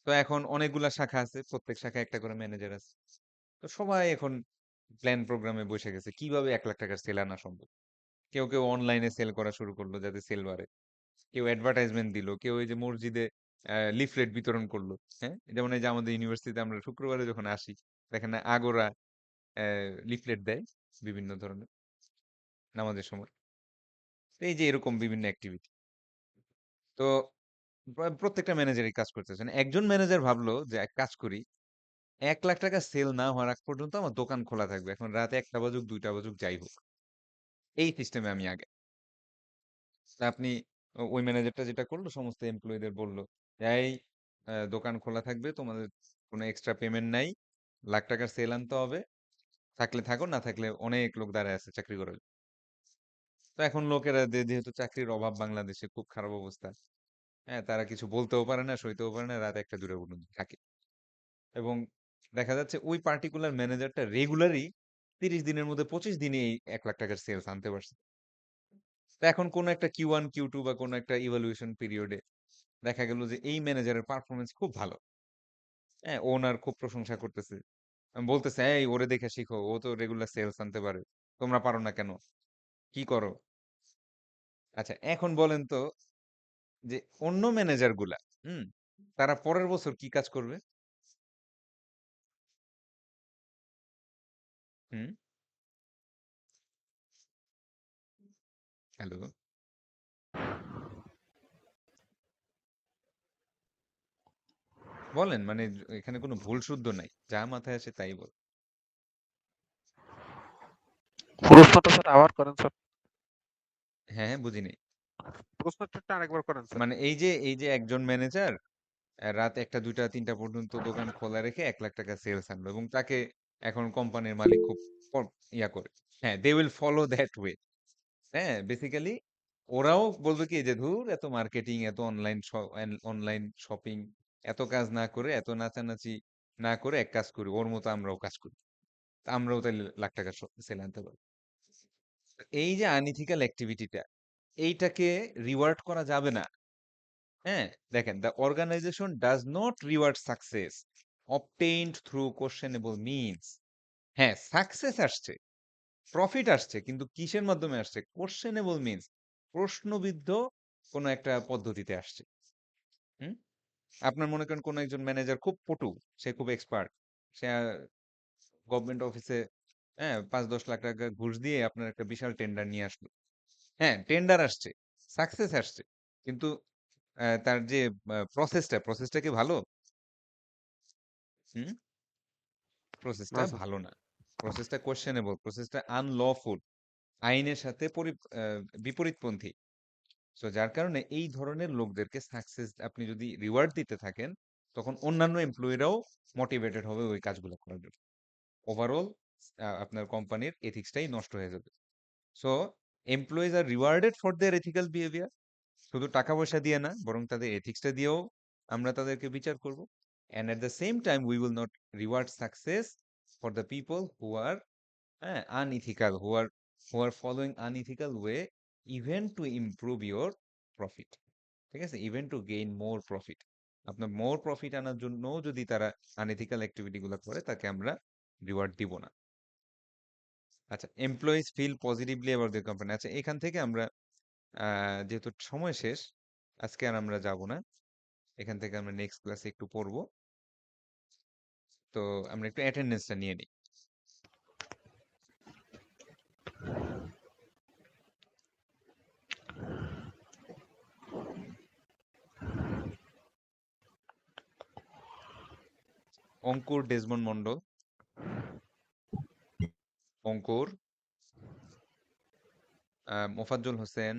তো এখন অনেকগুলা শাখা আছে। প্রত্যেক শাখায় একটা করে ম্যানেজার আছে। তো সবাই এখন প্ল্যান প্রোগ্রামে বসে গেছে। কিভাবে ৳১,০০,০০০ সেল আনা সম্ভব? কেউ অনলাইনে সেল করা শুরু করলো যাতে সেল বাড়ে। কেউ অ্যাডভার্টাইজমেন্ট দিল। কেউ এই যে মসজিদে লিফলেট বিতরণ করলো। হ্যাঁ? যেমন এই যে আমাদের ইউনিভার্সিটিতে আমরা শুক্রবারে যখন আসি, দেখেন না আগোরা অ্যা লিফলেট দেয় বিভিন্ন ধরনের নামাজের সময়। তো এই যে এরকম বিভিন্ন অ্যাক্টিভিটি। তো প্রত্যেকটা ম্যানেজারই কাজ করতেছেন। একজন ম্যানেজার ভাবলো যে এক কাজ করি, ৳১,০০,০০০ সেল না হওয়ার আগ পর্যন্ত আমার দোকান খোলা থাকবে। এখন রাত ১টা বাজুক ২টা বাজুক যাই হোক। এই সিস্টেমে আমি আগাই। তা আপনি ওই ম্যানেজারটা যেটা করলো সমস্ত এমপ্লয়িদের বলল, "এই দোকান খোলা থাকবে। তোমাদের কোনো এক্সট্রা পেমেন্ট নাই। লাখ টাকার সেল আনতে হবে। থাকলে থাকো, না থাকলে অনেক লোক দাঁড়ায় আছে চাকরি করার জন্য।" তো এখন লোকেরা যেহেতু চাকরির অভাব বাংলাদেশে খুব খারাপ অবস্থা। হ্যাঁ? তারা কিছু বলতেও পারে না, সইতেও পারে না। রাত ১টা ২টা পর্যন্ত থাকে। এবং দেখা যাচ্ছে ওই পার্টিকুলার ম্যানেজারটা রেগুলারই ৩০ দিনের মধ্যে ২৫ দিনে এই ৳১,০০,০০০ সেলস আনতে পারছে। তো এখন কোন একটা Q1, Q2 বা কোন একটা ইভ্যালুয়েশন পিরিয়ডে দেখা গেল যে এই ম্যানেজারের পারফরম্যান্স খুব ভালো। হ্যাঁ? ওনার খুব প্রশংসা করতেছে। বলতেছে, "এই ওরে দেখে শিখো। ও তো রেগুলার সেলস আনতে পারে। তোমরা পারো না কেন? কি করো?" আচ্ছা, এখন বলেন তো যে অন্য ম্যানেজার গুলা, হুম? তারা পরের বছর কি কাজ করবে? হুম? হ্যালো? বলেন মানে এখানে কোনো ভুল শুদ্ধ নাই। যা মাথায় আসে তাই বল। প্রশ্নটা স্যার আবার করেন স্যার। হ্যাঁ, বুঝি নাই। প্রশ্নটা একটু আরেকবার করেন স্যার। মানে এই যে একজন ম্যানেজার রাত ১টা ২টা ৩টা পর্যন্ত দোকান খোলা রেখে ৳১,০০,০০০ সেলস আনলো এবং তাকে এখন কোম্পানির মালিক খুব প ইয়া করে। হ্যাঁ, they will follow that way. হ্যাঁ, বেসিক্যালি ওরাও বলবে কি যে, "ধুর এত মার্কেটিং, এত অনলাইন শপিং, এত কাজ না করে, এত নাচানাচি না করে এক কাজ করি। ওর মতো আমরাও কাজ করি। আমরাও তাইলে লাখ টাকা সেল আনতে পারব।" এই যে আনইথিক্যাল অ্যাক্টিভিটিটা, এইটাকে রিওয়ার্ড করা যাবে না। হ্যাঁ? দেখেন, "The organization does not reward success obtained through questionable means." হ্যাঁ, সাকসেস আসছে, প্রফিট আসছে। কিন্তু কিসের মাধ্যমে আসছে? questionable means, প্রশ্নবিদ্ধ কোনো একটা পদ্ধতিতে আসছে। হুম? আপনার মনে করেন কোন একজন ম্যানেজার খুব পটু, সে খুব এক্সপার্ট। সে গভর্নমেন্ট অফিসে ৫-১০ লাখ টাকা ঘুষ দিয়ে আপনার একটা বিশাল টেন্ডার নিয়ে আসলো। হ্যাঁ, টেন্ডার আসছে, সাকসেস আসছে। কিন্তু তার যে প্রসেসটা কি ভালো? হুম? প্রসেসটা না স্যার। ভালো না। প্রসেসটা questionable, প্রসেসটা আনলফুল। আইনের সাথে বিপরীতপন্থী। সো যার কারণে এই ধরনের লোকদেরকে সাকসেস আপনি যদি রিওয়ার্ড দিতে থাকেন, তখন অন্যান্য এমপ্লয়িরাও মোটিভেটেড হবে ওই কাজগুলো করার জন্য। ওভারঅল আপনার কোম্পানির এথিক্সটাই নষ্ট হয়ে যাবে। So employees R rewarded for their ethical behaviour. শুধু টাকা পয়সা দিয়ে না, বরং তাদের এথিক্সটা দিয়েও আমরা তাদেরকে বিচার করব। And at the same time we will not reward success for the people who are unethical, who are following unethical way, even to improve your profit. ঠিক আছে, even to gain more profit. আপনার more profit আনার জন্য যদি তারা unethical activity গুলো করে, তাকে আমরা রিওয়ার্ড দিব না। আচ্ছা, employees feel positively about the company. আচ্ছা, এখান থেকে আমরা যেহেতু সময় শেষ, আজকে আর আমরা যাব না। এখান থেকে আমরা নেক্সট ক্লাসে একটু পড়বো। তো আমরা একটু অ্যাটেন্ডেন্সটা নিয়ে নিই। অঙ্কুর ডেজমন্ড মন্ডল, অঙ্কুর, মোফাজ্জল হোসেন,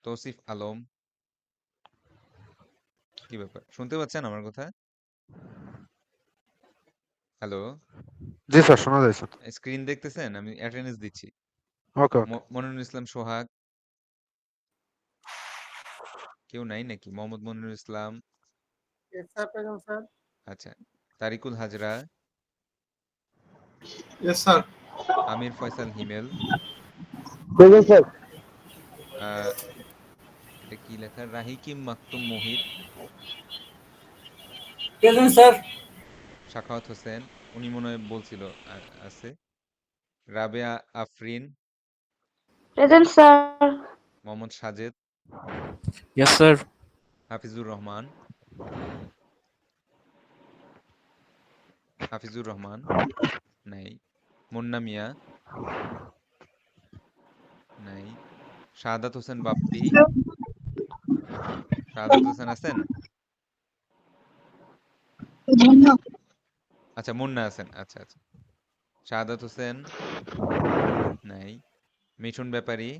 তৌসিফ আলম। কি ব্যাপার, শুনতে পাচ্ছেন আমার কথা? হ্যালো, জি স্যার, শোনা যায় স্যার। স্ক্রিন দেখতেছেন? আমি অ্যাটেন্ডেন্স দিচ্ছি। ওকে ওকে। মনিরুল ইসলাম সোহাগ, কেউ নাই নাকি? মোহাম্মদ মনিরুল ইসলাম, আচ্ছা। Tarikul Hazra, yes sir. আমির ফয়সাল হিমেল, এটা কি লেখা? Rahikim Maktum Muhit, present sir. সাখাওয়াত হোসেন, উনি মনে হয় বলছিল আছে। Rabeya Afrin, Present, sir. Mohammad Sajed, yes sir. Hafizur Rahman, Hafizur Rahman নাই, মুন্না মিয়া নাই, শাহাদাত হোসেন বাপ্পি, শাহাদাত হোসেন আছেন? আচ্ছা, মুন্না আছেন, আচ্ছা আচ্ছা। শাহাদাত হোসেন নাই, মিঠুন ব্যাপারী,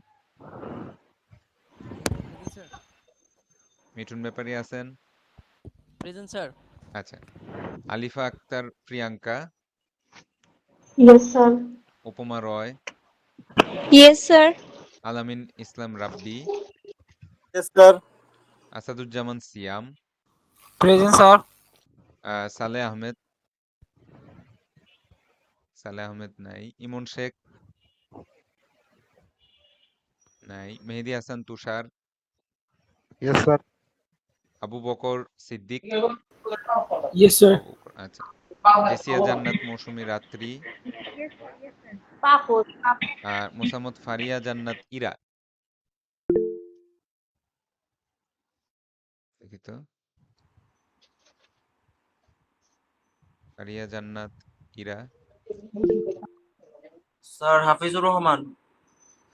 মিঠুন ব্যাপারী আছেন? Present sir. আচ্ছা। Alifa Akter Priyanka, Yes, sir. উপমা রয়, Yes, sir. Alamin Islam Rabbi, yes sir. Asaduzzaman Siam, present sir. Saleh Ahmed, Saleh Ahmed নাই, ইমন শেখ নাই, Mehedi Hasan Tushar, yes sir. Abu Bakar Siddique, yes sir. Abu Bakar, আচ্ছা। জেসিয়া জান্নাত মৌসুমী রাত্রি, আর মোসাম্মদ ফারিয়া জান্নাত ইরা। দেখি তো, ফারিয়া জান্নাত ইরা, স্যার হাফিজুর রহমান।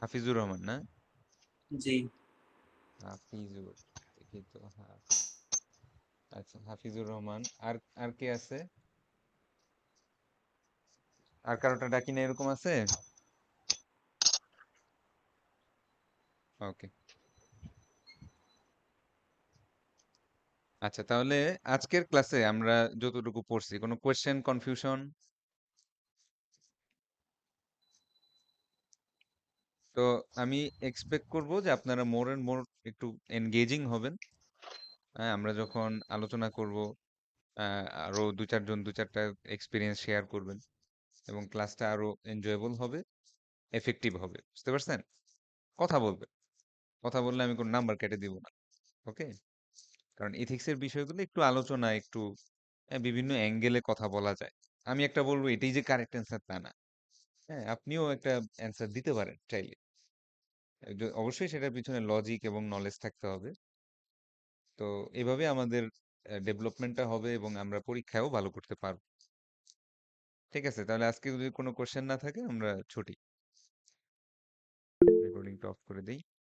হাফিজুর রহমান না? জি। হাফিজুর, দেখি তো, হ্যাঁ। আচ্ছা, হাফিজুর রহমান। আর আর কে আছে? আর কারোটা ডাকি না এরকম আছে? ওকে, আচ্ছা। তাহলে আজকের ক্লাসে আমরা যতটুকু পড়ছি, কোনো কোয়েশ্চেন, কনফিউশন? তো আমি এক্সপেক্ট করব যে আপনারা মোর এন্ড মোর একটু এনগেজিং হবেন। হ্যাঁ, আমরা যখন আলোচনা করব, আরো দু চারটা এক্সপিরিয়েন্স শেয়ার করবেন, এবং ক্লাসটা আরো এনজয়েবল হবে, এফেক্টিভ হবে। বুঝতে পারছেন? কথা বলবেন, কথা বললে আমি কোনো নাম্বার কেটে দিব না। ওকে? কারণ এথিক্সের বিষয়গুলো একটু আলোচনা, একটু বিভিন্ন অ্যাঙ্গেলে কথা বলা যায়। আমি একটা বলবো এটাই যে কারেক্ট অ্যান্সার তা না। হ্যাঁ, আপনিও একটা অ্যান্সার দিতে পারেন চাইলে। অবশ্যই সেটার পিছনে লজিক এবং নলেজ থাকতে হবে। তো এভাবে আমাদের ডেভেলপমেন্টটা হবে এবং আমরা পরীক্ষায়ও ভালো করতে পারবো। ঠিক আছে, তাহলে আজকে যদি কোনো কোশ্চেন না থাকে আমরা ছুটি। রেকর্ডিংটা অফ করে দিই।